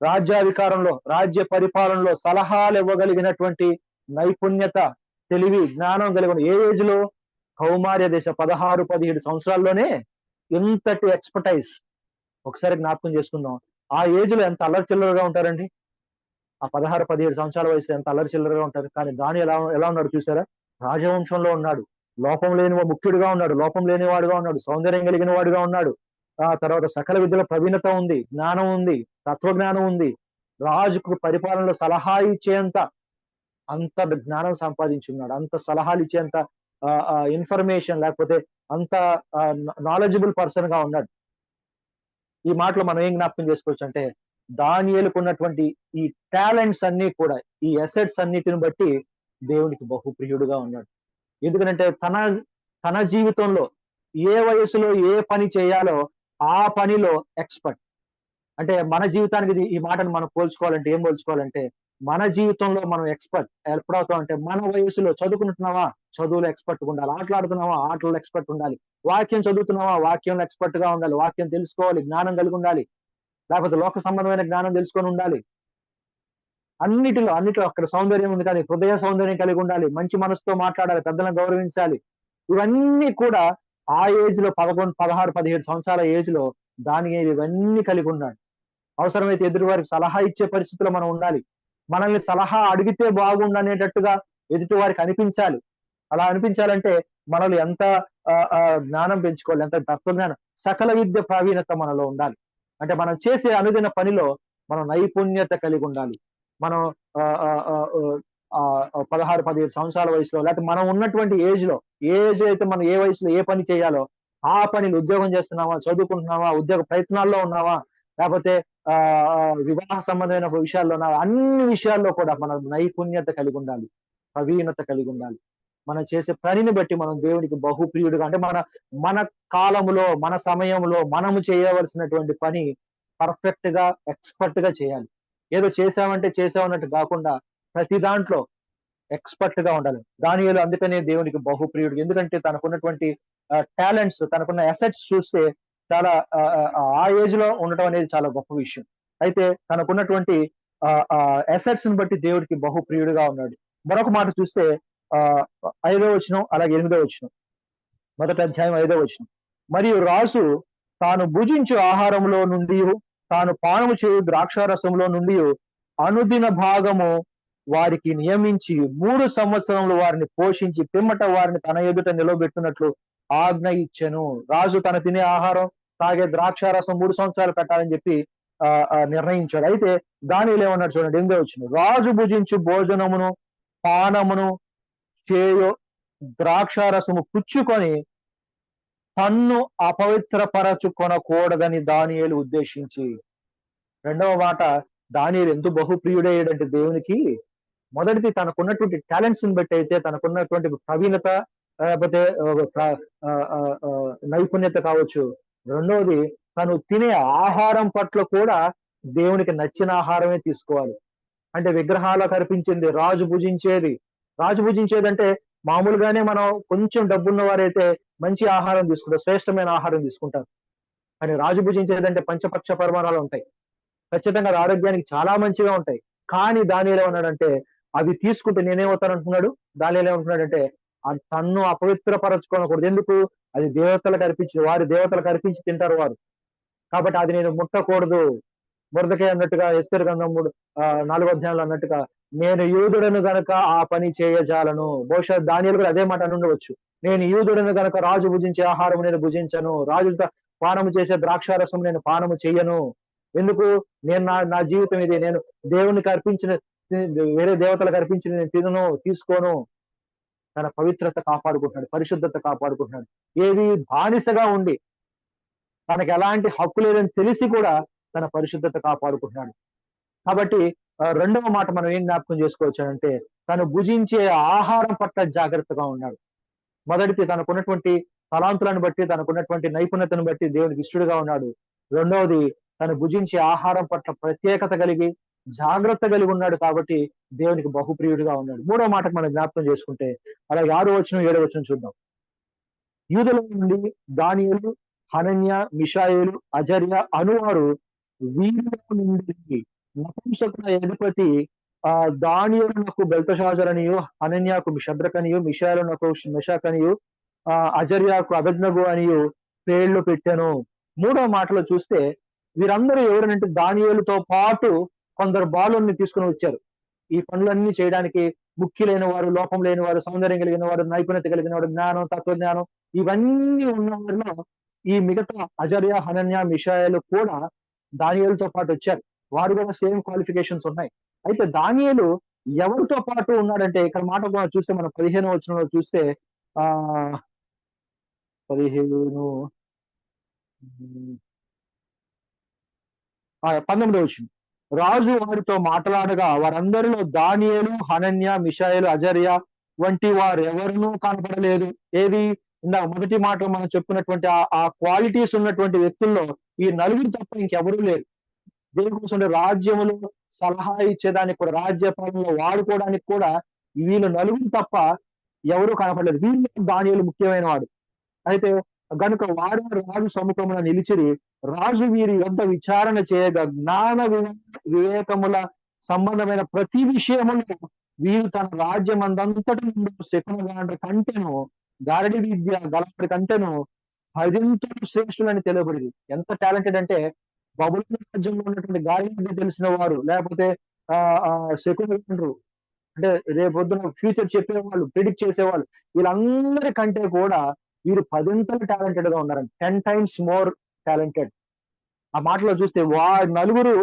రాజ్యాధికారంలో, రాజ్య పరిపాలనలో సలహాలు ఇవ్వగలిగినటువంటి నైపుణ్యత, తెలివి, జ్ఞానం కలిగిన ఏ ఏజ్ లో? కౌమార్య దశ 16-17 సంవత్సరాల్లోనే ఇంతటి ఎక్స్పర్టైజ్. ఒకసారి జ్ఞాపకం చేసుకుందాం, ఆ ఏజ్ లో ఎంత అల్లరి చిల్లరగా ఉంటారండి. ఆ 16-17 సంవత్సరాల వయసులో ఎంత అల్లరి చిల్లరగా ఉంటారు. కానీ దాని ఎలా ఉన్నాడు చూసారా? రాజవంశంలో ఉన్నాడు, లోపం లేని ముఖ్యుడిగా ఉన్నాడు, లోపం లేని వాడుగా ఉన్నాడు, సౌందర్యం కలిగిన వాడుగా ఉన్నాడు. ఆ తర్వాత సకల విద్యల ప్రవీణత ఉంది, జ్ఞానం ఉంది, తత్వజ్ఞానం ఉంది. రాజుకు పరిపాలనలో సలహా ఇచ్చేంత అంత జ్ఞానం సంపాదించున్నాడు, అంత సలహాలు ఇచ్చేంత ఇన్ఫర్మేషన్, లేకపోతే అంత నాలెడ్జబుల్ పర్సన్ గా ఉన్నాడు. ఈ మాటలో మనం ఏం జ్ఞాపకం చేసుకోవచ్చు అంటే దానియేలుకు ఉన్నటువంటి ఈ టాలెంట్స్ అన్ని కూడా, ఈ అసెట్స్ అన్నిటిని బట్టి దేవునికి బహుప్రియుడుగా ఉన్నాడు. ఎందుకంటే తన జీవితంలో ఏ వయసులో ఏ పని చేయాలో ఆ పనిలో ఎక్స్పర్ట్. అంటే మన జీవితానికి ఈ మాటను మనం పోల్చుకోవాలంటే ఏం పోల్చుకోవాలంటే, మన జీవితంలో మనం ఎక్స్పర్ట్ ఎప్పుడవుతాం అంటే, మన వయసులో చదువుకుంటున్నావా, చదువులో ఎక్స్పర్ట్ ఉండాలి. ఆటలాడుతున్నావా, ఆటల్లో ఎక్స్పర్ట్ ఉండాలి. వాక్యం చదువుతున్నావా, వాక్యంలో ఎక్స్పర్ట్ గా ఉండాలి. వాక్యం తెలుసుకోవాలి, జ్ఞానం కలిగి ఉండాలి. లేకపోతే లోక సంబంధమైన జ్ఞానం తెలుసుకొని ఉండాలి. అన్నిటిలో అక్కడ సౌందర్యం ఉంది కానీ హృదయ సౌందర్యం కలిగి ఉండాలి. మంచి మనసుతో మాట్లాడాలి, పెద్దలను గౌరవించాలి. ఇవన్నీ కూడా ఆ ఏజ్ లో 11, 16, 17 సంవత్సరాల ఏజ్ లో దానియేలు ఇవన్నీ కలిగి ఉన్నాడు. అవసరమైతే ఎదుటి వారికి సలహా ఇచ్చే పరిస్థితిలో మనం ఉండాలి. మనల్ని సలహా అడిగితే బాగుండనేటట్టుగా ఎదుటి వారికి అనిపించాలి. అలా అనిపించాలంటే మనలో ఎంత జ్ఞానం పెంచుకోవాలి, ఎంత తత్వజ్ఞానం, సకల విద్య ప్రావీణత మనలో ఉండాలి. అంటే మనం చేసే అనుదిన పనిలో మనం నైపుణ్యత కలిగి ఉండాలి. మనం 16-17 సంవత్సరాల వయసులో, లేకపోతే మనం ఉన్నటువంటి ఏజ్ అయితే మనం ఏ వయసులో ఏ పని చేయాలో ఆ పనిని ఉద్యోగం చేస్తున్నావా, చదువుకుంటున్నావా, ఉద్యోగ ప్రయత్నాల్లో ఉన్నావా, లేకపోతే వివాహ సంబంధమైన విషయాల్లో ఉన్నావా, అన్ని విషయాల్లో కూడా మనం నైపుణ్యత కలిగి ఉండాలి, ప్రవీణత కలిగి ఉండాలి. మనం చేసే పనిని బట్టి మనం దేవునికి బహుప్రియుడుగా, అంటే మన మన కాలములో, మన సమయంలో మనము చేయవలసినటువంటి పని పర్ఫెక్ట్ గా, ఎక్స్‌పర్ట్ గా చేయాలి. ఏదో చేసామంటే చేసామన్నట్టు కాకుండా ప్రతి దాంట్లో ఎక్స్‌పర్ట్ గా ఉండాలి. దానియేలు అందుకనే దేవునికి బహుప్రియుడు. ఎందుకంటే తనకున్నటువంటి టాలెంట్స్, తనకున్న అసెట్స్ చూస్తే చాలా ఆ ఏజ్ లో ఉండటం అనేది చాలా గొప్ప విషయం. అయితే తనకున్నటువంటి అసెట్స్‌ని బట్టి దేవుడికి బహుప్రియుడుగా ఉన్నాడు. మరొక మాట చూస్తే ఆహ్, 5వ వచనం, అలాగే 8వ వచనం. మొదటి అధ్యాయం 5వ వచనం. మరియు రాజు తాను భుజించు ఆహారములో నుండియు, తాను పానము చేయు ద్రాక్షారసంలో నుండియు అనుదిన భాగము వారికి నియమించి 3 సంవత్సరములు వారిని పోషించి పిమ్మట వారిని తన ఎదుట నిలవబెట్టునట్లు ఆజ్ఞ ఇచ్చెను. రాజు తన తినే ఆహారం, తాగే ద్రాక్షారసం 3 సంవత్సరాలు పెట్టాలని చెప్పి నిర్ణయించాడు. అయితే దానియేలు ఏమన్నాడు చూడండి, 8వ వచనం. రాజు భుజించు భోజనమును, పానమును చేయు ద్రాక్షారసము పుచ్చుకొని తన్ను అపవిత్రపరచుకొనకూడదని దానియేలు ఉద్దేశించి. రెండవ మాట, దానియేలు ఎందుకు బహుప్రియుడయ్యాడంటే దేవునికి, మొదటిది తనకున్నటువంటి టాలెంట్స్ ని బట్టి అయితే, తనకున్నటువంటి ప్రవీణత, లేకపోతే నైపుణ్యత కావచ్చు. రెండవది, తను తినే ఆహారం పట్ల కూడా దేవునికి నచ్చిన ఆహారమే తీసుకోవాలి. అంటే విగ్రహాలకు అర్పించింది, రాజు భుజించేది అంటే మామూలుగానే మనం కొంచెం డబ్బున్న వారైతే మంచి ఆహారం తీసుకుంటారు, శ్రేష్టమైన ఆహారం తీసుకుంటారు. కానీ రాజు భుజించేదంటే పంచపక్ష పరిమాణాలు ఉంటాయి. ఖచ్చితంగా అది ఆరోగ్యానికి చాలా మంచిగా ఉంటాయి. కానీ దానియేలు ఏమన్నాడంటే, అవి తీసుకుంటే నేనేమవుతాను అంటున్నాడు. దానియేలు ఏమంటున్నాడంటే, తన్ను అపవిత్రపరచుకోనకూడదు. ఎందుకు? అది దేవతలకు అర్పించి, వారి దేవతలకు అర్పించి తింటారు వారు. కాబట్టి అది నేను ముట్టకూడదు. మొర్దెకై అన్నట్టుగా, ఎస్తేరు గ్రంథం 4వ అధ్యాయంలో అన్నట్టుగా, నేను యూదుడను గనక ఆ పని చేయజాలను. బహుశా దానియేలు కూడా అదే మాట అనుండవచ్చు. నేను యూదుడను గనక రాజు భుజించే ఆహారం నేను భుజించను, రాజులతో పానము చేసే ద్రాక్షారసం నేను పానము చెయ్యను. ఎందుకు? నేను నా జీవితం ఇది. నేను దేవునికి అర్పించిన, వేరే దేవతలకు అర్పించిన నేను తినను, తీసుకోను. తన పవిత్రత కాపాడుకుంటున్నాడు, పరిశుద్ధత కాపాడుకుంటున్నాడు. ఏది? బానిసగా ఉండి, తనకి ఎలాంటి హక్కు లేదని తెలిసి కూడా తన పరిశుద్ధత కాపాడుకుంటున్నాడు. కాబట్టి రెండవ మాట మనం ఏం జ్ఞాపకం చేసుకోవచ్చానంటే, తను భుజించే ఆహారం పట్ల జాగ్రత్తగా ఉన్నాడు. మొదటిది, తనకున్నటువంటి తలాంతులను బట్టి, తనకున్నటువంటి నైపుణ్యతను బట్టి దేవునికి ఇష్టడుగా ఉన్నాడు. రెండవది, తను భుజించే ఆహారం పట్ల ప్రత్యేకత కలిగి, జాగ్రత్త కలిగి ఉన్నాడు కాబట్టి దేవునికి బహుప్రియుడిగా ఉన్నాడు. మూడవ మాటకు మనం జ్ఞాపకం చేసుకుంటే, అలాగే 6వ వచనం, 7వ వచనం చూద్దాం. యూదుల నుండి దానియేలు, హనన్యా, మిషాయేలు, అజర్యా అనువారు వీరిలో నుండి నపుంసకుల అధిపతి దానియేలునకు బెల్తషాజరనియు, హనన్యాకు షద్రకనియు, మిషాయేలునకు మెషాకనియు, అజర్యాకు అబేద్నెగో అనియు పేర్లు పెట్టెను. మూడవ మాటలో చూస్తే వీరందరూ ఎవరనంటే దానియేలుతో పాటు కొందరు బాలుల్ని తీసుకుని వచ్చారు. ఈ పనులన్నీ చేయడానికి ముఖ్యులైన వారు, లోపం లేని వారు, సౌందర్యం కలిగిన వారు, నైపుణ్యత కలిగిన వారు, జ్ఞానం, తత్వజ్ఞానం ఇవన్నీ ఉన్న వారిలో ఈ మిగతా అజర్యా, హనన్యా, మిషాయేలు కూడా దానియేలుతో పాటు వచ్చారు. వారు కూడా సేమ్ క్వాలిఫికేషన్స్ ఉన్నాయి. అయితే దానియేలు ఎవరితో పాటు ఉన్నాడంటే, ఇక్కడ మాట చూస్తే మనం 15వ వచనంలో చూస్తే, ఆ 15 19వ వచనం. రాజు వారితో మాట్లాడగా వారందరిలో దానియేలు, హనన్య, మిషాయేలు, అజర్యా వంటి వారు ఎవరునూ కనపడలేదు. ఏది? ఇందాక మొదటి మాటలో మనం చెప్పుకున్నటువంటి ఆ క్వాలిటీస్ ఉన్నటువంటి వ్యక్తుల్లో ఈ నలుగురు తప్ప ఇంకెవరూ లేరు. దేవుని కోసం రాజ్యములో సలహా ఇచ్చేదానికి కూడా, రాజ్య పాలనలో వాడుకోవడానికి కూడా వీళ్ళు నలుగురు తప్ప ఎవరూ కనపడలేదు. వీళ్ళు దానియేలు ముఖ్యమైన వాడు. అయితే గనుక వారు రాజు సముఖమున నిలిచిరి. రాజు వీరి యొద్ద విచారణ చేయగా జ్ఞాన వివేకముల సంబంధమైన ప్రతి విషయములో వీరు తన రాజ్యమందంతటి నుండి శకునగాండ్ర కంటెను, గారడి విద్య గలవాడి కంటెను 10 శ్రేష్ఠులని తెలియబడింది. ఎంత టాలెంటెడ్ అంటే, బబులోను రాజ్యంలో ఉన్నటువంటి గాలి విద్య తెలిసిన వారు, లేకపోతే శకునగాండ్రు, అంటే రేపొద్దున ఫ్యూచర్ చెప్పేవాళ్ళు, ప్రిడిక్ట్ చేసేవాళ్ళు, వీళ్ళందరి కంటే కూడా వీరు 10 టాలెంటెడ్ గా ఉన్నారండి. 10 times మోర్ టాలెంటెడ్. ఆ మాటలో చూస్తే నలుగురు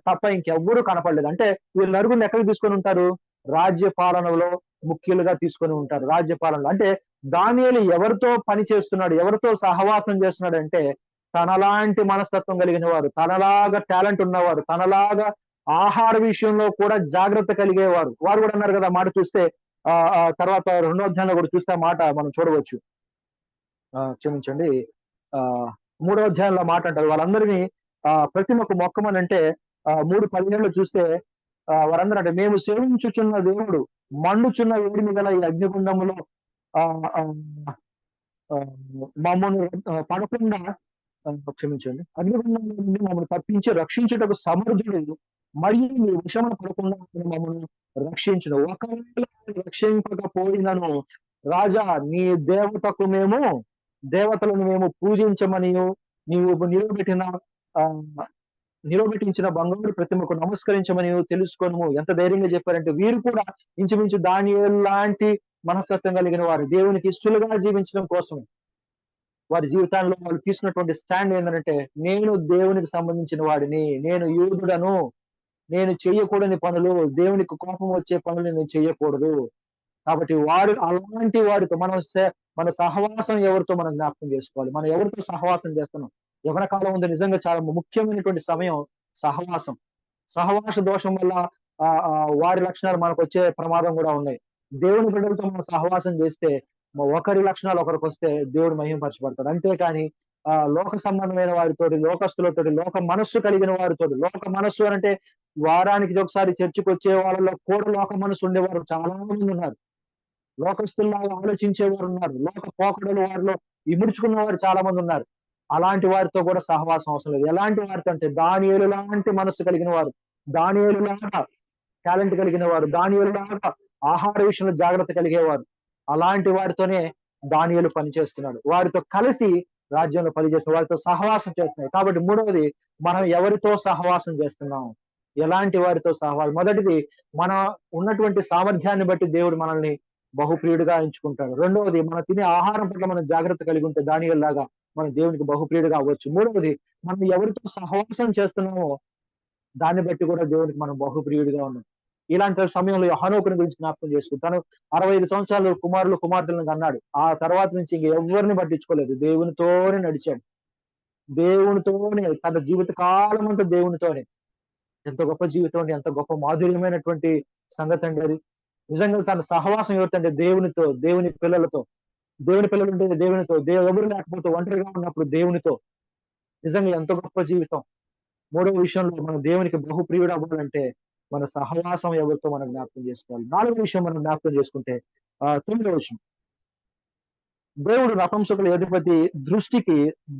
తప్ప ఇంకెవ్వరూ కనపడలేదు. అంటే వీళ్ళు నలుగురిని ఎక్కడికి తీసుకొని ఉంటారు? రాజ్య పాలనలో ముఖ్యులుగా తీసుకొని ఉంటారు. రాజ్య పాలనలో. అంటే దానియేలు ఎవరితో పని చేస్తున్నాడు? ఎవరితో సహవాసం చేస్తున్నాడంటే తనలాంటి మనస్తత్వం కలిగిన వారు, తనలాగా టాలెంట్ ఉన్నవారు, తనలాగా ఆహార విషయంలో కూడా జాగ్రత్త కలిగేవారు. వారు కూడా అన్నారు కదా! మాట చూస్తే తర్వాత రెండో అధ్యాయంలో కూడా చూస్తే ఆ మాట మనం చూడవచ్చు. క్షమించండి. ఆహ్, మూడో అధ్యాయంలో మాట అంటారు. వాళ్ళందరిని ప్రతిమకు మొక్కమనంటే 3:15లో చూస్తే వారందరూ అంటే మేము సేవించుచున్న దేవుడు మండుచున్న వేడిమి గల ఈ అగ్నిగుండములో ఆహ్, ఆహ్, ఆహ్, మమ్మల్ని పడకుండా క్షమించండి. అగ్నిగుండంలో నుండి మమ్మల్ని తప్పించి రక్షించుటకు సమర్థుడు. మరియు మీ వశమున పడకుండా ఆయన మమ్మల్ని రక్షించును. ఒకవేళ రక్షింపకపోయినను రాజా నీ దేవతకు మేము దేవతలను మేము పూజించమనియు నీవు ఆహ్, నిలవబెట్టించిన బంగారు ప్రతిమకు నమస్కరించమని తెలుసుకొనుము. ఎంత ధైర్యంగా చెప్పారంటే వీరు కూడా ఇంచుమించు దానియేలు లాంటి మనస్తత్వం కలిగిన వారు. దేవునికి ఇష్టలుగా జీవించడం కోసం వారి జీవితాల్లో వాళ్ళు తీసుకున్నటువంటి స్టాండ్ ఏంటంటే నేను దేవునికి సంబంధించిన వాడిని. నేను యూదుడను. నేను చెయ్యకూడని పనులు, దేవునికి కోపం వచ్చే పనులు నేను చెయ్యకూడదు. కాబట్టి వారు అలాంటి వారితో మన సహవాసం ఎవరితో మనం జ్ఞాపకం చేసుకోవాలి. మనం ఎవరితో సహవాసం చేస్తున్నాం. యవ్వన కాలం ఉంది నిజంగా చాలా ముఖ్యమైనటువంటి సమయం సహవాసం. సహవాస దోషం వల్ల వారి లక్షణాలు మనకొచ్చే ప్రమాదం గూడా ఉన్నాయి. దేవుని బిడ్డలతో మనం సహవాసం చేస్తే ఒకరి లక్షణాలు ఒకరికొస్తే దేవుడు మహిమపరచబడతాడు. అంతేకాని లోక సంబంధమైన వారితోటి, లోకస్తులతోటి, లోక మనస్సు కలిగిన వారితోటి లోక మనస్సు అనంటే వారానికి ఒకసారి చర్చికొచ్చే వాళ్ళలో కూడా లోక మనస్సు ఉండేవారు చాలా మందున్నారు. లోకస్తుల్లాగా ఆలోచించేవారున్నారు. లోక పోకడలు వారిలో ఇముడ్చుకున్న వారు చాలా మందున్నారు. అలాంటి వారితో కూడా సహవాసం అవసరం లేదు. ఎలాంటి వారితో అంటే దానియేలు లాంటి మనస్సు కలిగిన వారు, దానియేలు లాగా టాలెంట్ కలిగిన వారు, దానియేలు లాగా ఆహార విషయంలో జాగ్రత్త కలిగేవారు. అలాంటి వారితోనే దానియేలు పనిచేస్తున్నాడు. వారితో కలిసి రాజ్యంలో పనిచేస్తున్న వారితో సహవాసం చేస్తున్నాడు. కాబట్టి మూడవది మనం ఎవరితో సహవాసం చేస్తున్నాం? ఎలాంటి వారితో సహవాసం? మొదటిది మన ఉన్నటువంటి సామర్థ్యాన్ని బట్టి దేవుడు మనల్ని బహుప్రియుడిగా ఎంచుకుంటాడు. రెండవది మనం తినే ఆహారం పట్ల మనం జాగ్రత్త కలిగి ఉంటే దానియేలులాగా మనం దేవునికి బహుప్రియుడిగా అవ్వచ్చు. మూడవది మనం ఎవరితో సహవాసం చేస్తున్నామో దాన్ని బట్టి కూడా దేవునికి మనం బహుప్రియుడిగా ఉన్నాం. ఇలాంటి సమయంలో హనోకుని గురించి జ్ఞాపకం చేసుకుంటాను. 65 సంవత్సరాలు కుమారులు, కుమార్తెలను కన్నాడు. ఆ తర్వాత నుంచి ఇంక ఎవ్వరిని పట్టించుకోలేదు. దేవునితోనే నడిచాడు. దేవునితోనే తన జీవిత కాలం అంతా దేవునితోనే. ఎంత గొప్ప జీవితం అండి. ఎంత గొప్ప మాధుర్యమైనటువంటి సంగతండి అది. నిజంగా తన సహవాసం ఎవరితో అంటే దేవునితో, దేవుని పిల్లలతో. దేవుని పిల్లలుంటే దేవునితో, ఎవరు లేకపోతే ఒంటరిగా ఉన్నప్పుడు దేవునితో. నిజంగా ఎంత గొప్ప జీవితం. మూడవ విషయంలో మనం దేవునికి బహుప్రియుడు అవ్వాలంటే మన సహవాసం ఎవరితో మనం జ్ఞాపకం చేసుకోవాలి. నాలుగో విషయం మనం జ్ఞాపకం చేసుకుంటే 9వ వచనం. దేవుడు నపుంసకుల అధిపతి దృష్టికి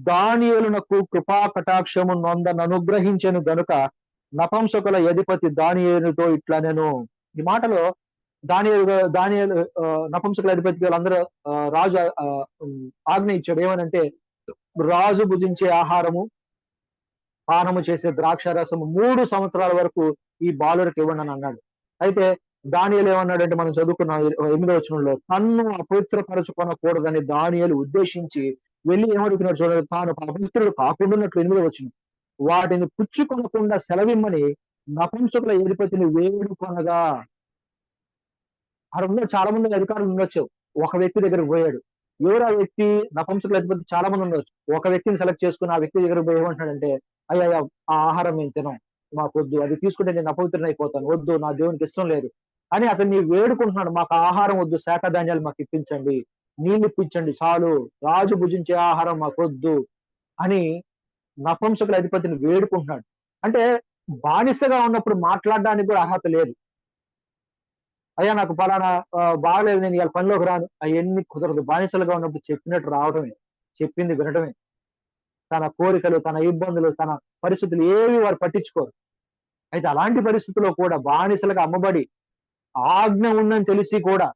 దానియేలునకు కృపా కటాక్షము నొందననుగ్రహించెను గనుక నపుంసకుల అధిపతి దానియేలుతో ఇట్లా నేను ఈ మాటలో దానియేలు నపుంసకుల అధిపతికి వాళ్ళందరూ రాజు ఆజ్ఞ ఇచ్చాడు. ఏమనంటే రాజు భుజించే ఆహారము, పానము చేసే ద్రాక్షారసము 3 సంవత్సరాల వరకు ఈ బాలురికి ఇవ్వండి అని అన్నాడు. అయితే దానియేలు ఏమన్నాడంటే మనం చదువుకున్న 8వ వచనంలో తన్ను అపవిత్రపరచుకొనకూడదని దానియేలు ఉద్దేశించి వెళ్లి ఏమడుగుతున్నాడు చూడండి. తాను అపవిత్రుడు కాకుండాన్నట్లు 8వ వచనం. వాటిని పుచ్చుకొనకుండా సెలవిమ్మని నపుంసకుల అధిపతిని వేడుకొనగా అక్కడ చాలా మంది అధికారులు ఉండొచ్చు. ఒక వ్యక్తి దగ్గరికి పోయాడు. ఎవరు ఆ వ్యక్తి? నపుంసకుల అధిపతి చాలా మంది ఉండొచ్చు. ఒక వ్యక్తిని సెలెక్ట్ చేసుకుని ఆ వ్యక్తి దగ్గరికి పోయి ఏమంటున్నాడంటే అయ్యా ఆ ఆహారం మేము తినం. మాకొద్దు. అది తీసుకుంటే నేను అపవిత్రుడైపోతాను. వద్దు. నా దేవునికి ఇష్టం లేదు. అని అతన్ని వేడుకుంటున్నాడు. మాకు ఆహారం వద్దు. శాఖ ధాన్యాలు మాకు ఇప్పించండి. నీళ్ళు ఇప్పించండి చాలు. రాజు భుజించే ఆహారం మాకొద్దు అని నపుంసకుల అధిపతిని వేడుకుంటున్నాడు. అంటే బానిసగా ఉన్నప్పుడు మాట్లాడడానికి కూడా అర్హత లేదు. అయ్యా నాకు పలానా బాగలేదు నేను ఇవాళ పనిలోకి రాను. అయన్నీ కుదరదు. బానిసలుగా ఉన్నప్పుడు చెప్పినట్టు రావడమే. చెప్పింది వినడమే. తన కోరికలు, తన ఇబ్బందులు, తన పరిస్థితులు ఏవి వారు పట్టించుకోరు. అయితే అలాంటి పరిస్థితుల్లో కూడా బానిసలుగా అమ్మబడి ఆజ్ఞ ఉందని తెలిసి కూడా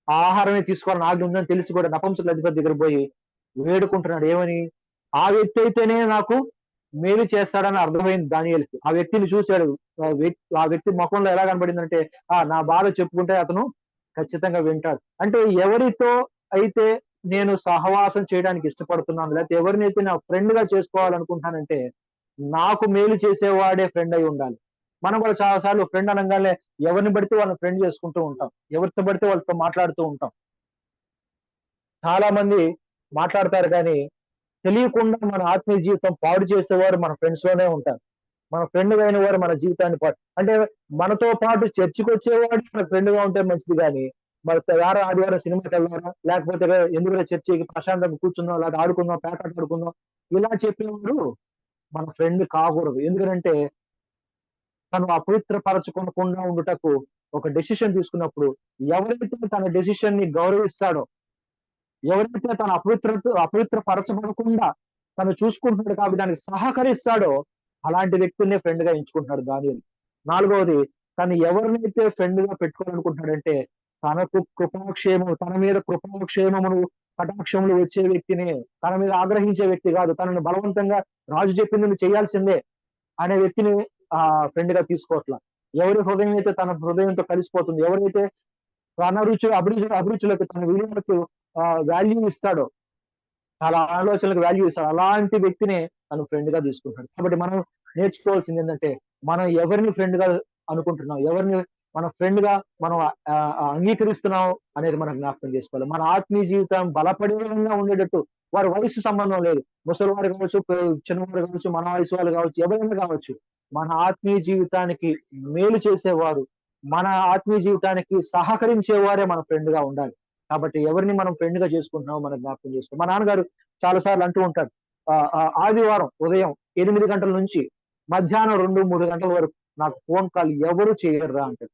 ఆహారమే తీసుకోవాలని ఆజ్ఞ ఉందని తెలిసి కూడా నపుంసకుల అధిపతి దగ్గర పోయి వేడుకుంటున్నాడు. ఏమని? ఆ వ్యక్తి అయితేనే నాకు మేలు చేస్తాడని అర్థమైంది దానియేలుకి. ఆ వ్యక్తిని చూశాడు. ఆ వ్యక్తి ముఖంలో ఎలా కనబడిందంటే నా బాధ చెప్పుకుంటే అతను ఖచ్చితంగా వింటాడు. అంటే ఎవరితో అయితే నేను సహవాసం చేయడానికి ఇష్టపడుతున్నాను, లేకపోతే ఎవరినైతే నా ఫ్రెండ్ గా చేసుకోవాలనుకుంటానంటే నాకు మేలు చేసేవాడే ఫ్రెండ్ అయి ఉండాలి. మనం కూడా చాలా సార్లు ఫ్రెండ్ అనంగానే ఎవరిని పడితే వాళ్ళని ఫ్రెండ్ చేసుకుంటూ ఉంటాం. ఎవరితో పడితే వాళ్ళతో మాట్లాడుతూ ఉంటాం. చాలా మంది మాట్లాడతారు కానీ తెలియకుండా మన ఆత్మీయ జీవితం పాడు చేసేవారు మన ఫ్రెండ్స్ లోనే ఉంటారు. మన ఫ్రెండ్ అయిన వారు మన జీవితాన్ని అంటే మనతో పాటు చర్చికి వచ్చేవాడు మన ఫ్రెండ్ గా ఉంటే మంచిది కానీ మరి వారం ఆదివారం సినిమాకి వెళ్దారా లేకపోతే ఎందుకంటే చర్చికి ప్రశాంతంగా కూర్చుందాం లేదా ఆడుకుందాం పేట ఆడుకుందాం ఇలా చెప్పేవాడు మన ఫ్రెండ్ కాకూడదు. ఎందుకంటే తను అపవిత్రపరచుకోకుండా ఉండుటకు ఒక డెసిషన్ తీసుకున్నప్పుడు ఎవరైతే తన డెసిషన్ ని గౌరవిస్తాడో, ఎవరైతే తన అపవిత్రపరచబడకుండా తను చూసుకుంటున్నాడు కాబట్టి దానికి సహకరిస్తాడో అలాంటి వ్యక్తుల్ని ఫ్రెండ్ గా ఎంచుకుంటున్నాడు దానియేలు. నాలుగవది తను ఎవరినైతే ఫ్రెండ్ గా పెట్టుకోవాలనుకుంటున్నాడంటే తనకు కృపాక్షేమము తన మీద కృపాక్షేమమును కటాక్షములు వచ్చే వ్యక్తిని, తన మీద ఆగ్రహించే వ్యక్తి కాదు, తనని బలవంతంగా రాజు చెప్పింది నువ్వు చేయాల్సిందే అనే వ్యక్తిని ఫ్రెండ్ గా తీసుకోవట్లా. ఎవరి హృదయం అయితే తన హృదయంతో కలిసిపోతుంది, ఎవరైతే తన అభిరుచులకు తన విలువలకు వాల్యూ ఇస్తాడో, చాలా ఆలోచనలకు వాల్యూ ఇస్తాడు అలాంటి వ్యక్తిని తను ఫ్రెండ్ గా తీసుకుంటాడు. కాబట్టి మనం నేర్చుకోవాల్సింది ఏంటంటే మనం ఎవరిని ఫ్రెండ్ గా అనుకుంటున్నాం, ఎవరిని మన ఫ్రెండ్ గా మనం అంగీకరిస్తున్నాం అనేది మనం జ్ఞాపకం చేసుకోవాలి. మన ఆత్మీయ జీవితం బలపడేలా ఉండేటట్టు వారి వయసు సంబంధం లేదు. ముసలివారు కావచ్చు, చిన్నవారు కావచ్చు, మన వయసు వాళ్ళు కావచ్చు, ఎవరైనా కావచ్చు. మన ఆత్మీయ జీవితానికి మేలు చేసేవారు, మన ఆత్మీయ జీవితానికి సహకరించేవారే మన ఫ్రెండ్ గా ఉండాలి. కాబట్టి ఎవరిని మనం ఫ్రెండ్ గా చేసుకుంటున్నామో మనం జ్ఞాపకం చేసుకోవాలి. మా నాన్నగారు చాలా సార్లు అంటూ ఉంటారు, ఆదివారం ఉదయం 8 గంటల నుంచి మధ్యాహ్నం 2-3 గంటల వరకు నాకు ఫోన్ కాల్ ఎవరు చేయర్రా అంటారు.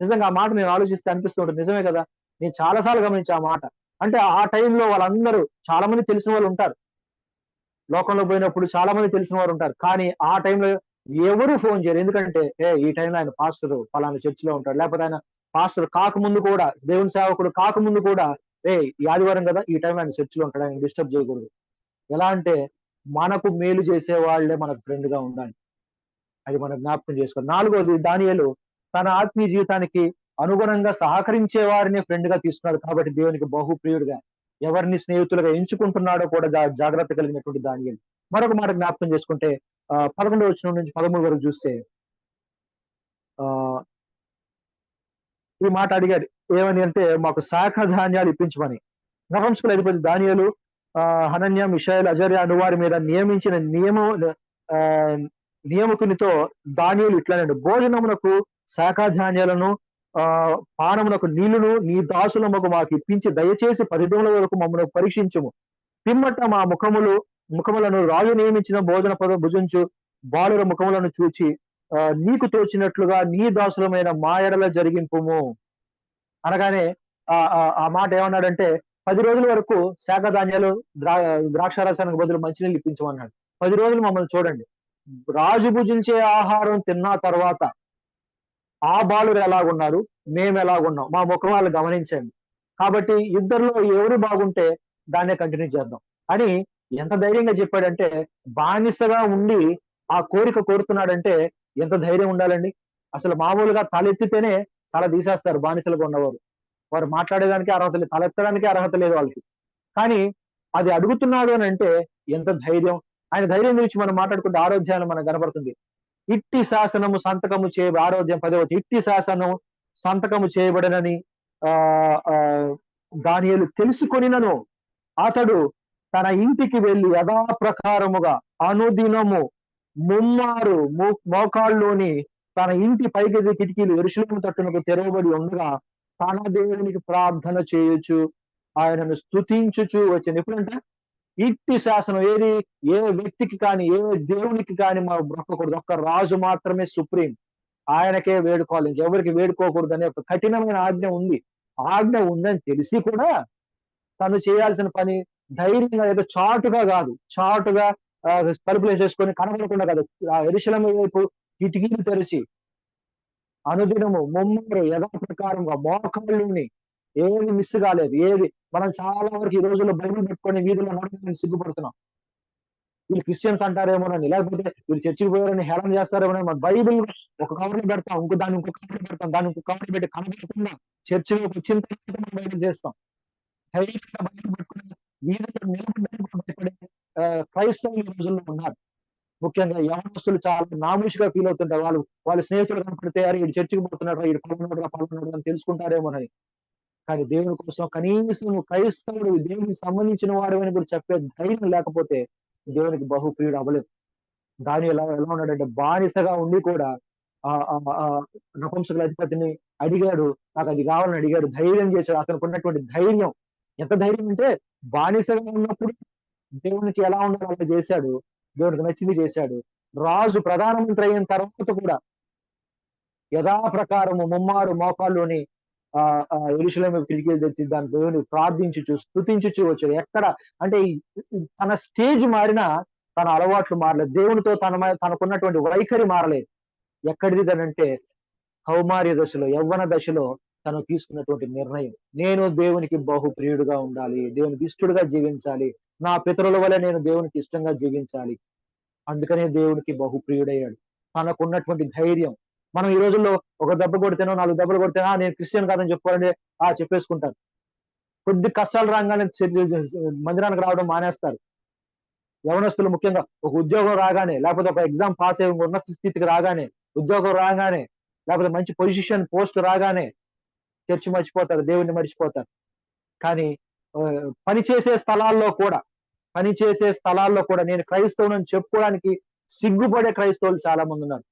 నిజంగా ఆ మాట నేను ఆలోచిస్తే అనిపిస్తూ ఉంటుంది. నిజమే కదా! నేను చాలా సార్లు గమనించా ఆ మాట. అంటే ఆ టైంలో వాళ్ళందరూ చాలా మంది తెలిసిన వాళ్ళు ఉంటారు. లోకంలో పోయినప్పుడు చాలా మంది తెలిసిన వారు ఉంటారు. కానీ ఆ టైంలో ఎవరు ఫోన్ చేయరు. ఎందుకంటే ఈ టైంలో ఆయన పాస్టర్ పలానా చర్చిలో ఉంటాడు. లేకపోతే ఆయన పాస్టర్ కాకముందు కూడా, దేవుని సేవకుడు కాకముందు కూడా ఈ ఆదివారం కదా ఈ టైంలో ఆయన చర్చిలో ఉంటాడు, ఆయన డిస్టర్బ్ చేయకూడదు. ఎలా అంటే మనకు మేలు చేసే వాళ్ళే మనకు ఫ్రెండ్ గా ఉండాలి. అది మనం జ్ఞాపకం చేసుకోవాలి. నాలుగోది దానియేలు తన ఆత్మీయ జీవితానికి అనుగుణంగా సహకరించే వారిని ఫ్రెండ్ గా తీసుకున్నాడు కాబట్టి దేవునికి బహుప్రియుడిగా ఎవరిని స్నేహితులుగా ఎంచుకుంటున్నాడో కూడా జాగ్రత్త కలిగినటువంటి దానియేలు. మరొక మాట జ్ఞాపకం చేసుకుంటే 11వ వచనం నుంచి 13 వరకు చూస్తే ఆ ఈ మాట అడిగాడు. ఏమని అంటే మాకు శాఖ ధాన్యాలు ఇప్పించమని. నపుంసకుల అధిపతి దానియేలు హనన్య, మిషాయేల్, అజర్యా అను వారి మీద నియమించిన ఆ నియమకునితో దానియేలు ఇట్లనండు, భోజనమునకు శాఖ ధాన్యాలను పానమునకు నీళ్లును నీ దాసులముకు మాకు ఇప్పించి దయచేసి 10 దినముల వరకు మమ్మల్ని పరీక్షించుము. పిమ్మట మా ముఖములను రాజు నియమించిన భోజన పదం భుజించు బాలుర ముఖములను చూచి నీకు తోచినట్లుగా నీ దాసులమైన మా ఎడల జరిగింపుము అనగానే ఆ మాట ఏమన్నాడంటే 10 రోజుల వరకు శాఖ ధాన్యాలు ద్రాక్షారసానికి బదులు మంచినీళ్ళు ఇప్పించమన్నాడు. 10 రోజులు మమ్మల్ని చూడండి. రాజు భుజించే ఆహారం తిన్న తర్వాత ఆ బాలురు ఎలాగున్నారు, మేము ఎలాగున్నాం, మా ముఖాలు గమనించండి. కాబట్టి ఇద్దరిలో ఎవరు బాగుంటే దాన్నే కంటిన్యూ చేద్దాం అని ఎంత ధైర్యంగా చెప్పాడంటే, బానిసగా ఉండి ఆ కోరిక కోరుతున్నాడంటే ఎంత ధైర్యం ఉండాలండి. అసలు మామూలుగా తలెత్తితేనే తల తీసేస్తారు బానిసలుగా ఉన్నవారు. వారు మాట్లాడేదానికి అర్హత లేదు, తలెత్తడానికి అర్హత లేదు వాళ్ళకి. కానీ అది అడుగుతున్నాడు అని అంటే ఎంత ధైర్యం. ఆయన ధైర్యం గురించి మనం మాట్లాడుకుంటే ఆరోగ్యాన్ని మనకు కనబడుతుంది. ఇట్టి శాసనము సంతకము ఆరోగ్యం 10వ ఇట్టి శాసనం సంతకము చేయబడనని దానియేలు తెలుసుకొనినను అతడు తన ఇంటికి వెళ్లి యథాప్రకారముగా అనుదినము ముమ్మారు మోకాళ్ళలోని తన ఇంటి పైగది కిటికీలు యెరూషలేము తట్టునకు తెరవబడి ఉండగా తన దేవునికి ప్రార్థన చేయొచ్చు ఆయనను స్తుతించుచు వచ్చింది. ఎప్పుడంటే ఇట్టి శాసనం ఏది ఏ వ్యక్తికి కానీ ఏ దేవునికి కానీ మనం బ్రొక్కకూడదు. ఒక్క రాజు మాత్రమే సుప్రీం, ఆయనకే వేడుకోవాలి, ఇంకెవరికి వేడుకోకూడదు అనే ఒక కఠినమైన ఆజ్ఞ ఉంది. ఆజ్ఞ ఉందని తెలిసి కూడా తను చేయాల్సిన పని ధైర్యంగా ఏదో చాటుగా తలుపులు వేసేసుకొని కనబడకుండా కాదు, యెరూషలేము వైపు కిటికీలు తెరిచి అనుదినము ముమ్మరు యథాప్రకారంగా మోకాళ్ళుని ఏది మిస్ కాలేదు. ఏది మనం చాలా వరకు ఈ రోజుల్లో బైబిల్ పెట్టుకొని వీధిలో నడవడానికి సిగ్గుపడుతున్నాం. వీళ్ళు క్రిస్టియన్స్ అంటారేమోనని, లేకపోతే వీళ్ళు చర్చికి పోయారని హేళన చేస్తారేమోనని మన బైబిల్ ఒక కవర్లో పెడతాం, దాన్ని ఇంకో కవర్లో పెడతాం, దాన్ని ఇంకో కవర్లో పెట్టి కనబడకుండా చర్చిలోకి వచ్చిన తర్వాత మనం బైబిల్ చేస్తాం. ధైర్యంగా బైబిల్ పెట్టుకుని వీధిలో నిలబడడానికి భయపడే క్రైస్తవులు ఈ రోజుల్లో ఉన్నారు. ముఖ్యంగా యవనస్తులు చాలా నామూషిగా ఫీల్ అవుతుంటారు. వాళ్ళ స్నేహితులు కనపడితే అరే ఈడు చర్చికి పోతున్నాడు, ఈడు పలానాడు అని తెలుసుకుంటారేమోనని. కానీ దేవుని కోసం కనీసం నువ్వు క్రైస్తవుడు, దేవునికి సంబంధించిన వాడివని కూడా చెప్పే ధైర్యం లేకపోతే దేవునికి బహు ప్రియుడు అవ్వలేవు. దానియేలు ఎలా ఉన్నాడంటే బానిసగా ఉండి కూడా ఆహ్, ఆహ్, ఆహ్, నపుంసకుల అధిపతిని అడిగాడు. నాకది కావాలని అడిగాడు. ధైర్యం చేశాడు. అతనికున్నటువంటి ధైర్యం. ఎంత ధైర్యం అంటే బానిసగా ఉన్నప్పుడు దేవునికి ఎలా ఉండాలో అలా చేశాడు. దేవునికి నచ్చింది చేశాడు. రాజు ప్రధానమంత్రి అయిన తర్వాత కూడా యథాప్రకారము ముమ్మారు మోకాల్లోని యెరూషలేము కిటికీలు తెచ్చి దాని దేవుని ప్రార్థించుచు, స్తుతించుచు వచ్చాడు. ఎక్కడ అంటే తన స్టేజ్ మారినా తన అలవాట్లు మారలేదు. దేవునితో తనకున్నటువంటి వైఖరి మారలేదు. ఎక్కడిదనంటే కౌమార్య దశలో, యవ్వన దశలో తను తీసుకున్నటువంటి నిర్ణయం. నేను దేవునికి బహు ప్రియుడుగా ఉండాలి. దేవునికి ఇష్టడుగా జీవించాలి. నా పితరుల వలె నేను దేవునికి ఇష్టంగా జీవించాలి. అందుకనే దేవునికి బహు ప్రియుడయ్యాడు. తనకున్నటువంటి ధైర్యం. మనం ఈ రోజుల్లో ఒక దెబ్బ కొడితేనో, 4 దెబ్బలు కొడితేనో నేను క్రిస్టియన్ కాదని చెప్పుకోవాలంటే చెప్పేసుకుంటారు. కొద్ది కష్టాలు రాంగానే మందిరానికి రావడం మానేస్తారు. యవనస్తులు ముఖ్యంగా ఒక ఉద్యోగం రాగానే, లేకపోతే ఒక ఎగ్జామ్ పాస్ అయ్యి ఉన్నత స్థితికి రాగానే, ఉద్యోగం రాగానే, లేకపోతే మంచి పొజిషన్ పోస్ట్ రాగానే చర్చి మర్చిపోతారు. దేవుడిని మర్చిపోతారు. కానీ పని చేసే స్థలాల్లో కూడా నేను క్రైస్తవునని చెప్పుకోవడానికి సిగ్గుపడే క్రైస్తవులు చాలా మంది ఉన్నారు.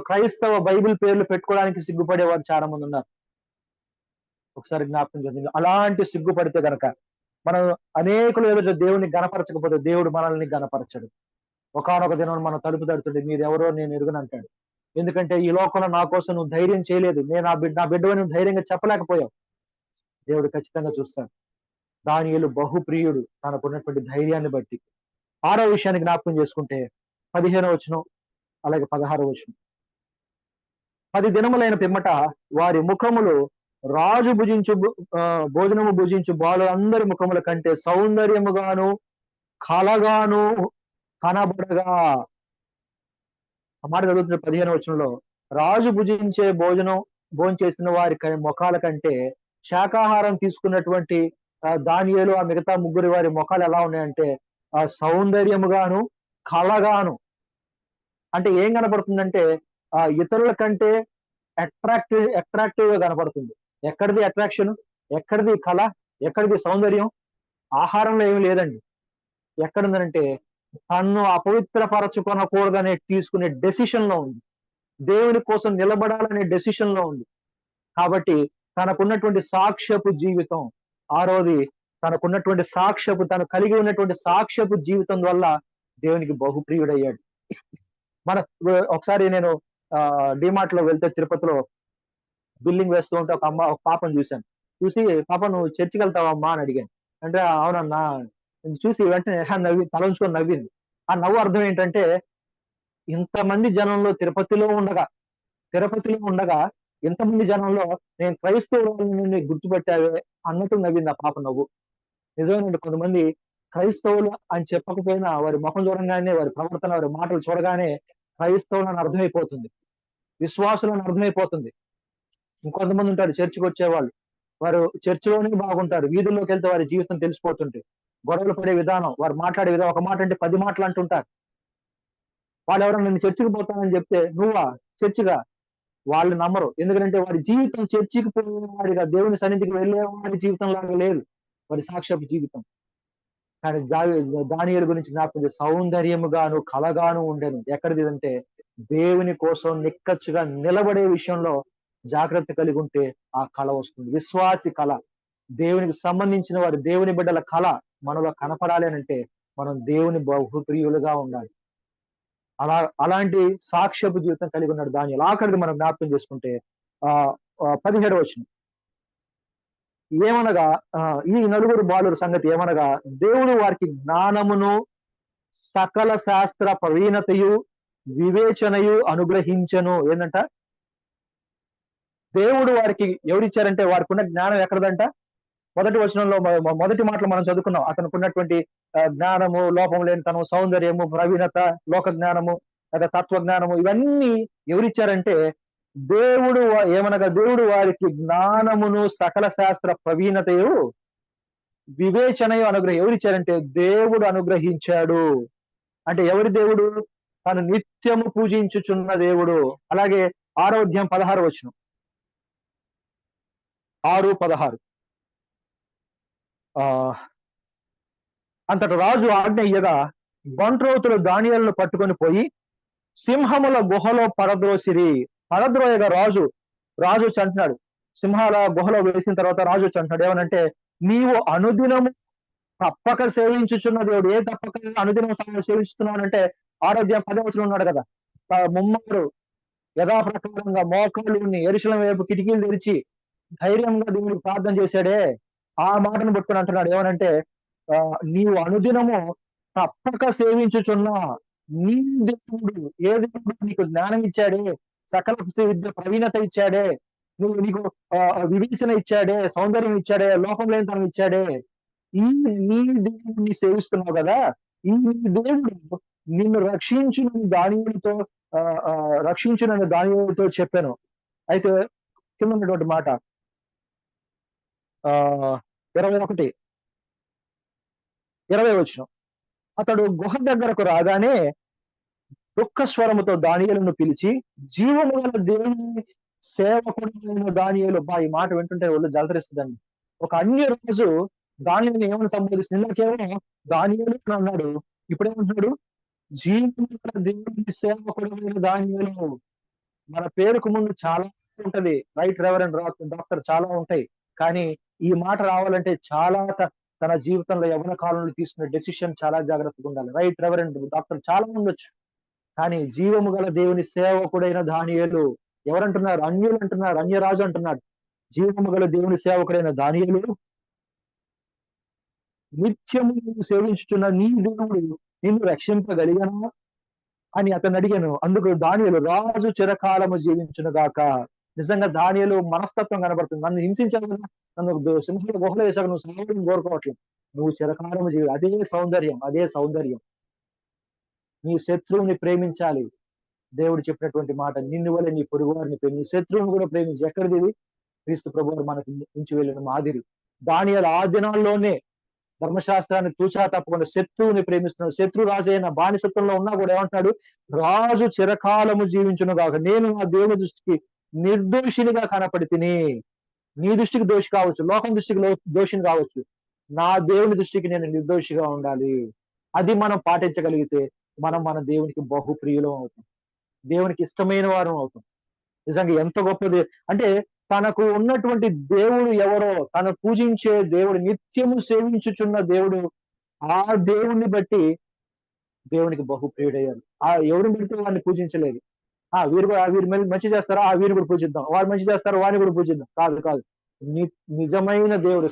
క్రైస్తవ బైబిల్ పేర్లు పెట్టుకోవడానికి సిగ్గుపడేవారు చాలా మంది ఉన్నారు. ఒకసారి జ్ఞాపకం చేయండి. అలాంటి సిగ్గుపడితే గనక మనం అనేకులు ఎదుట దేవుని గణపరచకపోతే దేవుడు మనల్ని గణపరచడు. ఒకానొక దినం మనం తలుపు తడుతుంటే మీరెవరో నేను ఎరుగను అంటాడు. ఎందుకంటే ఈ లోకంలో నా కోసం నువ్వు ధైర్యం చేయలేదు. నేను నా బిడ్డవని నువ్వు ధైర్యంగా చెప్పలేకపోయావు. దేవుడు ఖచ్చితంగా చూస్తాడు. దానియేలు బహుప్రియుడు తనకున్నటువంటి ధైర్యాన్ని బట్టి. 6వ విషయాన్ని జ్ఞాపకం చేసుకుంటే 15వ వచనం అలాగే 16వ వచనం. 10 దినములైన పిమ్మట వారి ముఖములు రాజు భోజనము భుజించు బాలురందరి ముఖముల కంటే సౌందర్యముగాను కలగాను కనబడగా. ఆ మాట చదువుతున్న 15వ వచనంలో రాజు భోంచేసిన వారి ముఖాల కంటే శాకాహారం తీసుకున్నటువంటి దానియేలు ఆ మిగతా ముగ్గురు వారి ముఖాలు ఎలా ఉన్నాయంటే సౌందర్యముగాను కలగాను. అంటే ఏం కనపడుతుందంటే ఇతరుల కంటే అట్రాక్టివ్ గా కనపడుతుంది. ఎక్కడిది అట్రాక్షన్, ఎక్కడిది కళ, ఎక్కడిది సౌందర్యం? ఆహారంలో ఏమి లేదండి. ఎక్కడుందంటే తన్ను అపవిత్రపరచుకొనకూడదనే తీసుకునే డెసిషన్ లో ఉంది. దేవుని కోసం నిలబడాలనే డెసిషన్ లో ఉంది. కాబట్టి తనకున్నటువంటి సాక్ష్యపు జీవితం, ఆరోది తను కలిగి ఉన్నటువంటి సాక్ష్యపు జీవితం వల్ల దేవునికి బహుప్రియుడయ్యాడు. ఒకసారి నేను డిమార్ట్ లో వెళ్తే తిరుపతిలో బిల్లింగ్ వేస్తూ ఉంటే ఒక పాపను చూశాను. చూసి పాప నువ్వు చర్చికి వెళ్తావమ్మా అని అడిగాను. అంటే అవునన్నా చూసి వెంటనే తల ఉంచుకొని నవ్వింది. ఆ నవ్వు అర్థం ఏంటంటే ఇంతమంది జనంలో తిరుపతిలో ఉండగా ఇంతమంది జనంలో నేను క్రైస్తవులని గుర్తుపెట్టావే అన్నట్టు నవ్వింది ఆ పాప నవ్వు. నిజమేనండి. కొంతమంది క్రైస్తవులు అని చెప్పకపోయినా వారి ముఖం చూడంగానే, వారి ప్రవర్తన, వారి మాటలు చూడగానే క్రైస్తవులని అర్థమైపోతుంది. విశ్వాసులని అర్థమైపోతుంది. ఇంకొంతమంది ఉంటారు చర్చికి వచ్చేవాళ్ళు. వారు చర్చిలోనే బాగుంటారు. వీధుల్లోకి వెళ్తే వారి జీవితం తెలిసిపోతుంటే గొడవలు పడే విధానం, వారు మాట్లాడే విధానం, ఒక మాట అంటే 10 మాటలు అంటుంటారు. వాళ్ళు ఎవరైనా నేను చర్చికి పోతానని చెప్తే నువ్వా చర్చిగా వాళ్ళు నమ్మరు. ఎందుకంటే వారి జీవితం చర్చికి పోయేవాడిగా, దేవుని సన్నిధికి వెళ్ళేవాడి జీవితం లాగా లేదు వారి సాక్ష్యపు జీవితం. కానీ దానియేలు గురించి జ్ఞాపకం సౌందర్యముగాను కలగాను ఉండెను. ఎక్కడిది అంటే దేవుని కోసం నిక్కచ్చుగా నిలబడే విషయంలో జాగ్రత్త కలిగి ఉంటే ఆ కళ వస్తుంది. విశ్వాసి కళ, దేవునికి సంబంధించిన వారి దేవుని బిడ్డల కళ మనలో కనపడాలి అంటే మనం దేవుని బహుప్రియులుగా ఉండాలి. అలాంటి సాక్ష్యపు జీవితం కలిగి ఉన్నాడు దానియేలు. ఆఖరికి మనం జ్ఞాపకం చేసుకుంటే 17వ వచనం ఏమనగా ఈ నలుగురు బాలుర సంగతి ఏమనగా దేవుడు వారికి జ్ఞానమును సకల శాస్త్ర ప్రవీణతయు వివేచనయు అనుగ్రహించను. ఏంటంట దేవుడు వారికి ఎవరిచ్చారంటే వారికి ఉన్న జ్ఞానం ఎక్కడదంట? మొదటి వచనంలో మొదటి మాటలు మనం చదువుకున్నాం. అతనికి ఉన్నటువంటి జ్ఞానము, లోపం లేనితనం, సౌందర్యము, ప్రవీణత, లోక జ్ఞానము, లేదా తత్వ జ్ఞానము, ఇవన్నీ ఎవరిచ్చారంటే దేవుడు వారికి జ్ఞానమును సకల శాస్త్ర ప్రవీణతయు వివేచనయు ఎవరిచ్చారంటే దేవుడు అనుగ్రహించాడు. అంటే ఎవరి దేవుడు? తను నిత్యము పూజించుచున్న దేవుడు. అలాగే 6వ అధ్యాయం 16వ వచనం, 6:16. ఆ అంతట రాజు ఆజ్ఞ ఇయ్యగా బంట్రోతులు దానియేలును పట్టుకొని పోయి సింహముల గుహలో పడద్రోసిరి. పడద్రోయగా రాజు వచ్చి అంటున్నాడు, సింహాల గుహలో వేసిన తర్వాత రాజు వచ్చి అంటున్నాడు ఏమనంటే, నీవు అనుదినము తప్పక సేవించుచున్న దేవుడు. ఏ తప్పక అనుదినం సేవించుతున్నావు అంటే 6వ అధ్యాయం 10వ వచనం ఉన్నాడు కదా, ముమ్మారు యథాప్రకారంగా మోకాళ్ళుని యెరూషలేము వైపు కిటికీలు తెరిచి ధైర్యంగా దేవుడికి ప్రార్థన చేశాడే, ఆ మాటను పట్టుకొని అంటున్నాడు ఏమనంటే, నీవు అనుదినము తప్పక సేవించుచున్న నీ దేవుడు, ఏ దేవుడు నీకు జ్ఞానం ఇచ్చాడే, సకల విద్య ప్రవీణత ఇచ్చాడే, నీకు వివేచన ఇచ్చాడే, సౌందర్యం ఇచ్చాడే, లోపం లేని తనం ఇచ్చాడే, ఈ నీ దేవుడిని సేవిస్తున్నావు కదా, ఈ నీ దేవుడు నిన్ను రక్షించునని దానియేలుతో చెప్పాను. అయితే కింద ఉన్నటువంటి మాట 21, 20 అతడు గుహ దగ్గరకు రాగానే దుఃఖ స్వరముతో దానియేలును పిలిచి, జీవము గల దేవుని సేవకుడైన దానియేలు. ఈ మాట వింటుంటే ఒళ్ళు జలధరిస్తుందండి. ఒక అన్య రాజు దానియేలుని ఏమని సంబోధిస్తుంది? ఇందాకేమో దానియేలు అని అన్నాడు, ఇప్పుడేమంటున్నాడు? జీవము గల దేవుని సేవకుడైన దానియేలు. మన పేరుకు ముందు చాలా ఉంటది, రైట్ రెవరెండ్ డాక్టర్ చాలా ఉంటాయి. కానీ ఈ మాట రావాలంటే చాలా తన జీవితంలో యవ్వన కాలంలో తీసుకున్న డెసిషన్ చాలా జాగ్రత్తగా ఉండాలి. రైట్ రెవరెండ్ డాక్టర్ చాలా ఉండొచ్చు, కానీ జీవము గల దేవుని సేవకుడైన దానియేలు. ఎవరంటున్నారు? అన్యులు అంటున్నారు, అన్యరాజు అంటున్నాడు. జీవము గల దేవుని సేవకుడైన దానియేలు, నిత్యము నువ్వు సేవించుచున్న నీ దేవుడు నిన్ను రక్షింపగలిగనా అని అతను అడిగాను. అందుకు దానియేలు, రాజు చిరకాలము జీవించును గాక. నిజంగా దానియేలు మనస్తత్వం కనబడుతుంది. నన్ను హింసించావు కదా, నన్ను సింహుల గుహలో వేసాక నువ్వు సాయం కోరుకోవట్లేదు, నువ్వు చిరకాలము అదే సౌందర్యం, అదే సౌందర్యం. నీ శత్రువుని ప్రేమించాలి. దేవుడు చెప్పినటువంటి మాట, నిన్ను వల్ల నీ పొరుగువారిని నీ శత్రువుని కూడా ప్రేమించి. ఎక్కడిది ఇది? క్రీస్తు ప్రభువు మనకు ఉంచి వెళ్ళిన మాదిరి. దానియేలు ఆ దినాల్లోనే ధర్మశాస్త్రాన్ని తూచా తప్పకుండా శత్రువుని ప్రేమిస్తున్నాడు. శత్రు రాజు అయిన బానిసత్వంలో ఉన్నా కూడా ఏమంటున్నాడు? రాజు చిరకాలము జీవించును గాక. నేను నా దేవుని దృష్టికి నిర్దోషినిగా కనపడి తిని. నీ దృష్టికి దోషి కావచ్చు, లోకం దృష్టికి దోషిని కావచ్చు, నా దేవుని దృష్టికి నేను నిర్దోషిగా ఉండాలి. అది మనం పాటించగలిగితే మనం మన దేవునికి బహుప్రియులం అవుతాం, దేవునికి ఇష్టమైన వారం అవుతాం. నిజంగా ఎంత గొప్పది అంటే, తనకు ఉన్నటువంటి దేవుడు ఎవరో, తను పూజించే దేవుడు, నిత్యము సేవించుచున్న దేవుడు, ఆ దేవుణ్ణి బట్టి దేవునికి బహుప్రియుడయ్యారు. ఎవరిని బట్టి వాడిని పూజించలేదు. వీరు మంచి చేస్తారా, వీరిని కూడా పూజిద్దాం, వారు మంచి చేస్తారా, వారిని కూడా పూజిద్దాం. కాదు. నిజమైన దేవుడు,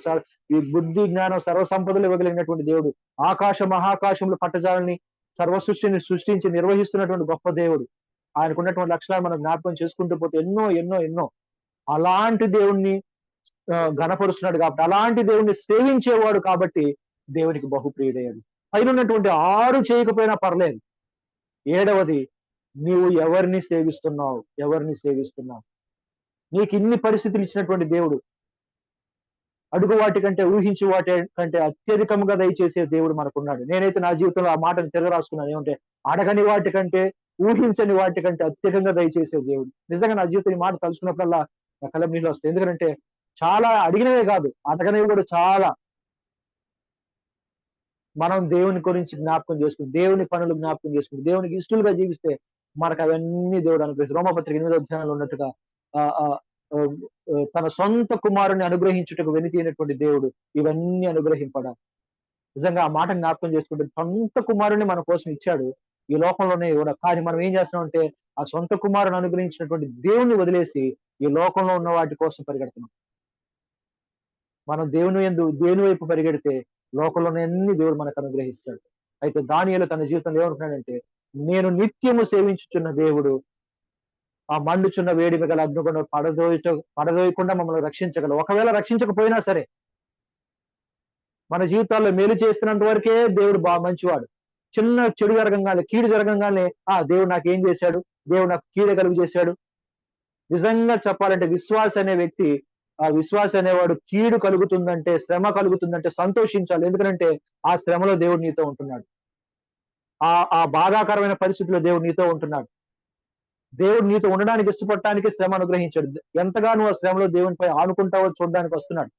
ఈ బుద్ధి జ్ఞానం సర్వసంపదలు ఇవ్వగలిగినటువంటి దేవుడు, ఆకాశ మహాకాశంలో పట్టజాలని సర్వ సృష్టిని సృష్టించి నిర్వహిస్తున్నటువంటి గొప్ప దేవుడు. ఆయనకున్నటువంటి లక్షణాలు మనం జ్ఞాపకం చేసుకుంటూ పోతే ఎన్నో అలాంటి దేవుణ్ణి ఘనపరుస్తున్నాడు కాబట్టి, అలాంటి దేవుణ్ణి సేవించేవాడు కాబట్టి దేవునికి బహుప్రియుడయ్యాడు. పైన ఉన్నటువంటి 6 చేయకపోయినా పర్లేదు. 7వది, నీవు ఎవరిని సేవిస్తున్నావు? నీకు ఇన్ని పరిస్థితులు ఇచ్చినటువంటి దేవుడు, అడుగు వాటి కంటే ఊహించి వాటి కంటే అత్యధికంగా దయచేసే దేవుడు మనకున్నాడు. నేనైతే నా జీవితంలో ఆ మాటను తిరగరాసుకున్నాను. ఏమంటే, అడగని వాటి కంటే, ఊహించని వాటి కంటే అత్యధికంగా దయచేసే దేవుడు. నిజంగా నా జీవితం ఈ మాట తలుచుకున్నప్పుడల్లా నా కళ్ళ నీళ్ళు వస్తాయి. ఎందుకంటే చాలా అడిగినవే కాదు, అడగనివి కూడా చాలా. మనం దేవుని గురించి జ్ఞాపకం చేసుకుని, దేవుని పనులు జ్ఞాపకం చేసుకుని, దేవునికి ఇష్టలుగా జీవిస్తే మనకు అవన్నీ దేవుడు అనుగ్రహిస్తాడు. రోమాపత్రిక 8వ అధ్యాయంలో ఉన్నట్టుగా తన సొంత కుమారుని అనుగ్రహించుటకు వెనుతీయనటువంటి దేవుడు ఇవన్నీ అనుగ్రహింపడా. నిజంగా ఆ మాట జ్ఞాపకం చేసుకుంటే, సొంత కుమారుని మన కోసం ఇచ్చాడు, ఈ లోకంలోనే కూడా. కానీ మనం ఏం చేస్తున్నామంటే, ఆ సొంత కుమారుని అనుగ్రహించినటువంటి దేవుణ్ణి వదిలేసి ఈ లోకంలో ఉన్న వాటి కోసం పరిగెడుతున్నాం. మనం దేవుని వైపు పరిగెడితే లోకంలోనే అన్ని దేవుడు మనకు అనుగ్రహిస్తాడు. అయితే దానియేలు తన జీవితంలో ఏమంటున్నాడంటే, నేను నిత్యము సేవించుచున్న దేవుడు ఆ మండుచున్న వేడిమి గల అగ్నిగుండం పడదోయకుండా మమ్మల్ని రక్షించగలరు. ఒకవేళ రక్షించకపోయినా సరే, మన జీవితాల్లో మేలు చేస్తున్నంత వరకే దేవుడు మంచివాడు. చిన్న చెడు జరగంగానే, కీడు జరగంగానే, దేవుడు నాకేం చేశాడు, దేవుడు నాకు కీడు కలుగు చేశాడు. నిజంగా చెప్పాలంటే విశ్వాసి అనేవాడు కీడు కలుగుతుందంటే, శ్రమ కలుగుతుందంటే సంతోషించాలి. ఎందుకంటే ఆ శ్రమలో దేవుడు నీతో ఉంటున్నాడు. ఆ బాధాకరమైన పరిస్థితిలో దేవుడు నీతో ఉంటున్నాడు. దేవుడు నీతో ఉండడానికి ఇష్టపడటానికి శ్రమ అనుగ్రహించాడు. ఎంతగా నువ్వు ఆ శ్రమలో దేవునిపై ఆనుకుంటావో చూడడానికి వస్తున్నాడు.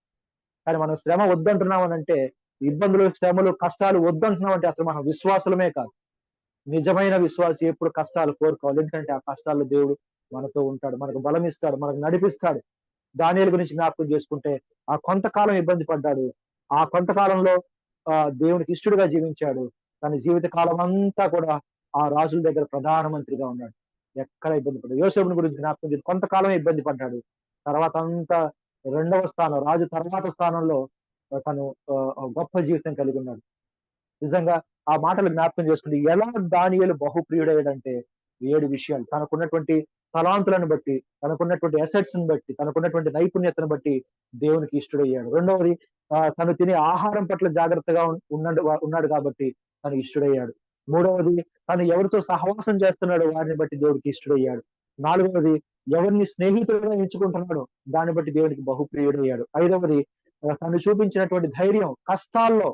కానీ మనం శ్రమ వద్దంటున్నామనంటే, ఇబ్బందులు, శ్రమలు, కష్టాలు వద్దంటున్నామంటే అసలు మనం విశ్వాసులమే కాదు. నిజమైన విశ్వాసి ఎప్పుడు కష్టాలు కోరుకోవాలి. ఎందుకంటే ఆ కష్టాల్లో దేవుడు మనతో ఉంటాడు. మనకు బలమిస్తాడు. మనకు నడిపిస్తాడు. దానియేలు గురించి జ్ఞాపకం చేసుకుంటే, ఆ కొంతకాలం ఇబ్బంది పడ్డాడు. ఆ కొంతకాలంలో దేవునికి ఇష్టడుగా జీవించాడు. తన జీవిత కాలం అంతా కూడా ఆ రాజుల దగ్గర ప్రధానమంత్రిగా ఉన్నాడు. ఎక్కడ ఇబ్బంది పడ్డాడు. యోసేపుని గురించి జ్ఞాపకం చేసి కొంతకాలమే ఇబ్బంది పడ్డాడు. తర్వాత అంతా రెండవ స్థానం, రాజు తర్వాత స్థానంలో తను గొప్ప జీవితం కలిగి ఉన్నాడు. నిజంగా ఆ మాటలు జ్ఞాపకం చేసుకుంటే ఎలా దానియేలు బహుప్రియుడయ్యాడంటే 7 విషయాలు. తనకున్నటువంటి తలాంతులను బట్టి, తనకున్నటువంటి అసెట్స్‌ని బట్టి, తనకున్నటువంటి నైపుణ్యతను బట్టి దేవునికి ఇష్టడయ్యాడు. రెండవది తను తినే ఆహారం పట్ల జాగ్రత్తగా ఉన్నాడు కాబట్టి తను ఇష్టడయ్యాడు. మూడవది తను ఎవరితో సహవాసం చేస్తున్నాడో వారిని బట్టి దేవుడికి ఇష్టడయ్యాడు. నాలుగవది ఎవరిని స్నేహితుడిగా ఎంచుకుంటున్నాడో దాన్ని బట్టి దేవునికి బహుప్రియుడయ్యాడు. ఐదవది తను చూపించినటువంటి ధైర్యం కష్టాల్లో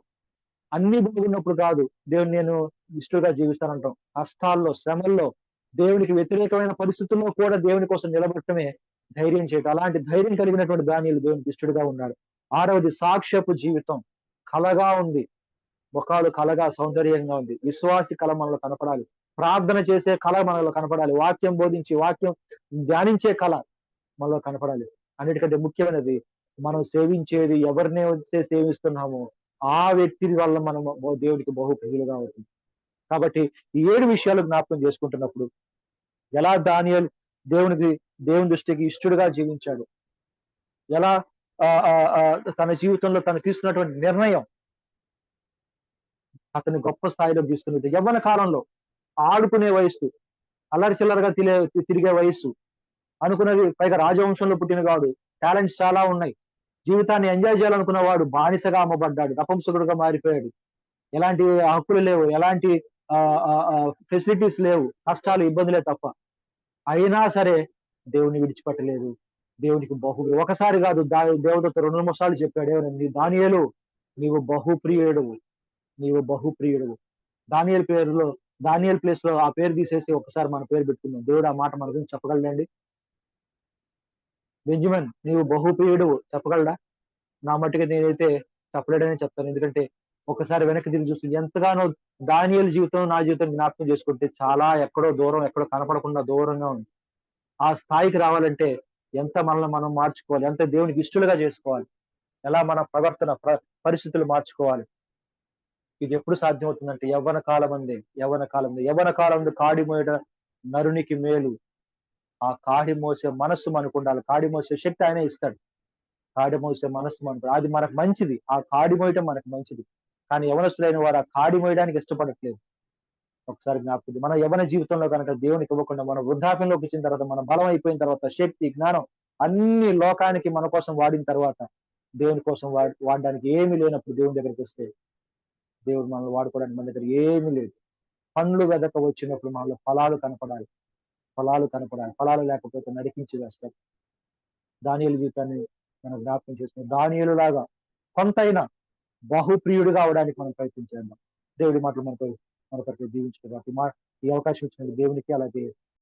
అన్ని బాగున్నప్పుడు కాదు దేవుని నేను ఇష్టగా జీవిస్తానంటాం. కష్టాల్లో, శ్రమల్లో, దేవునికి వ్యతిరేకమైన పరిస్థితుల్లో కూడా దేవుని కోసం నిలబడటమే ధైర్యం చేయటం. అలాంటి ధైర్యం కలిగినటువంటి దానియేలు దేవునికి ఇష్టడుగా ఉన్నాడు. ఆరవది సాక్ష్యపు జీవితం. కళగా ఉంది. ముఖాలు కళగా సౌందర్యంగా ఉంది. విశ్వాసి కళ మనలో కనపడాలి. ప్రార్థన చేసే కళ మనలో కనపడాలి. వాక్యం బోధించి, వాక్యం ధ్యానించే కళ మనలో కనపడాలి. అన్నిటికంటే ముఖ్యమైనది మనం సేవించేది ఎవరినైతే సేవిస్తున్నామో ఆ వ్యక్తి వల్ల మనం దేవుడికి బహుప్రియులుగా అవుతుంది. కాబట్టి ఈ 7 విషయాలు జ్ఞాపకం చేసుకుంటున్నప్పుడు ఎలా దానియేలు దేవునికి దేవుని దృష్టికి ఇష్టడుగా జీవించాడు. ఎలా తన జీవితంలో తను తీసుకున్నటువంటి నిర్ణయం అతన్ని గొప్ప స్థాయిలోకి తీసుకుని యవ్వన కాలంలో ఆడుకునే వయస్సు, అల్లరి చిల్లరగా తిరిగే వయస్సు, అనుకున్నది పైగా రాజవంశంలో పుట్టినవాడు. టాలెంట్స్ చాలా ఉన్నాయి. జీవితాన్ని ఎంజాయ్ చేయాలనుకున్నవాడు బానిసగా అమ్మబడ్డాడు. నపుంసకుడుగా మారిపోయాడు. ఎలాంటి హక్కులు లేవు. ఎలాంటి ఫెసిలిటీస్ లేవు. కష్టాలు, ఇబ్బందులే తప్ప. అయినా సరే దేవుడిని విడిచిపెట్టలేదు. దేవునికి ఒకసారి కాదు దేవుడితో 2, 3 సార్లు చెప్పాడు. ఏమని? దానియేలు నీవు బహుప్రియుడువు. నీవు బహుప్రియుడువు. దానియేలు ప్లేస్ లో ఆ పేరు తీసేసి ఒకసారి మన పేరు పెట్టుకుందాం. దేవుడు ఆ మాట మన గురించి చెప్పగలడండి? బెంజమిన్ నీవు బహుప్రియుడువు చెప్పగలడా? నా మట్టుకు నేనైతే చెప్పలేడనే చెప్తాను. ఎందుకంటే ఒకసారి వెనక్కి తిరిగి చూస్తే ఎంతగానో దానియేలు జీవితం, నా జీవితం జ్ఞాపకం చేసుకుంటే చాలా ఎక్కడో దూరం, ఎక్కడో కనపడకుండా దూరంగా ఉంది. ఆ స్థాయికి రావాలంటే ఎంత మనల్ని మనం మార్చుకోవాలి, ఎంత దేవునికి ఇష్టలుగా చేసుకోవాలి, ఎలా మన ప్రవర్తన పరిస్థితులు మార్చుకోవాలి. ఇది ఎప్పుడు సాధ్యమవుతుందంటే యవ్వన కాలం కాడి మోయట నరునికి మేలు. ఆ కాడి మోసే మనస్సు మనకు ఉండాలి. కాడి మోసే శక్తి ఆయనే ఇస్తాడు. కాడి మోసే మనస్సు మనకు, అది మనకు మంచిది. ఆ కాడి మోయటం మనకు మంచిది. కానీ యవనస్తులైన వారు ఆ కాడి మోయడానికి ఇష్టపడట్లేదు. ఒకసారి జ్ఞాపకం మన యవన జీవితంలో కనుక దేవునికి ఇవ్వకుండా మనం వృద్ధాప్యంలోకి వచ్చిన తర్వాత, మన బలం అయిపోయిన తర్వాత, శక్తి, జ్ఞానం అన్ని లోకానికి మన కోసం వాడిన తర్వాత దేవుని కోసం వాడడానికి ఏమీ లేనప్పుడు దేవుని దగ్గరికి వస్తే దేవుడు మనల్ని వాడుకోవడానికి మన దగ్గర ఏమీ లేదు. పండ్లు వెదక వచ్చినప్పుడు మనలో ఫలాలు కనపడాలి. ఫలాలు లేకపోతే నరికించి వేస్తారు. దానియేలు జీవితాన్ని మనం జ్ఞాపకం చేసుకుని దానియేలు లాగా కొంతైనా బహుప్రియుడిగా అవడానికి మనం ప్రయత్నం చేద్దాం. దేవుడి మాటలు మనకు దీవించుకోవాలి. ఈ అవకాశం ఇచ్చిన దేవునికి అలాగే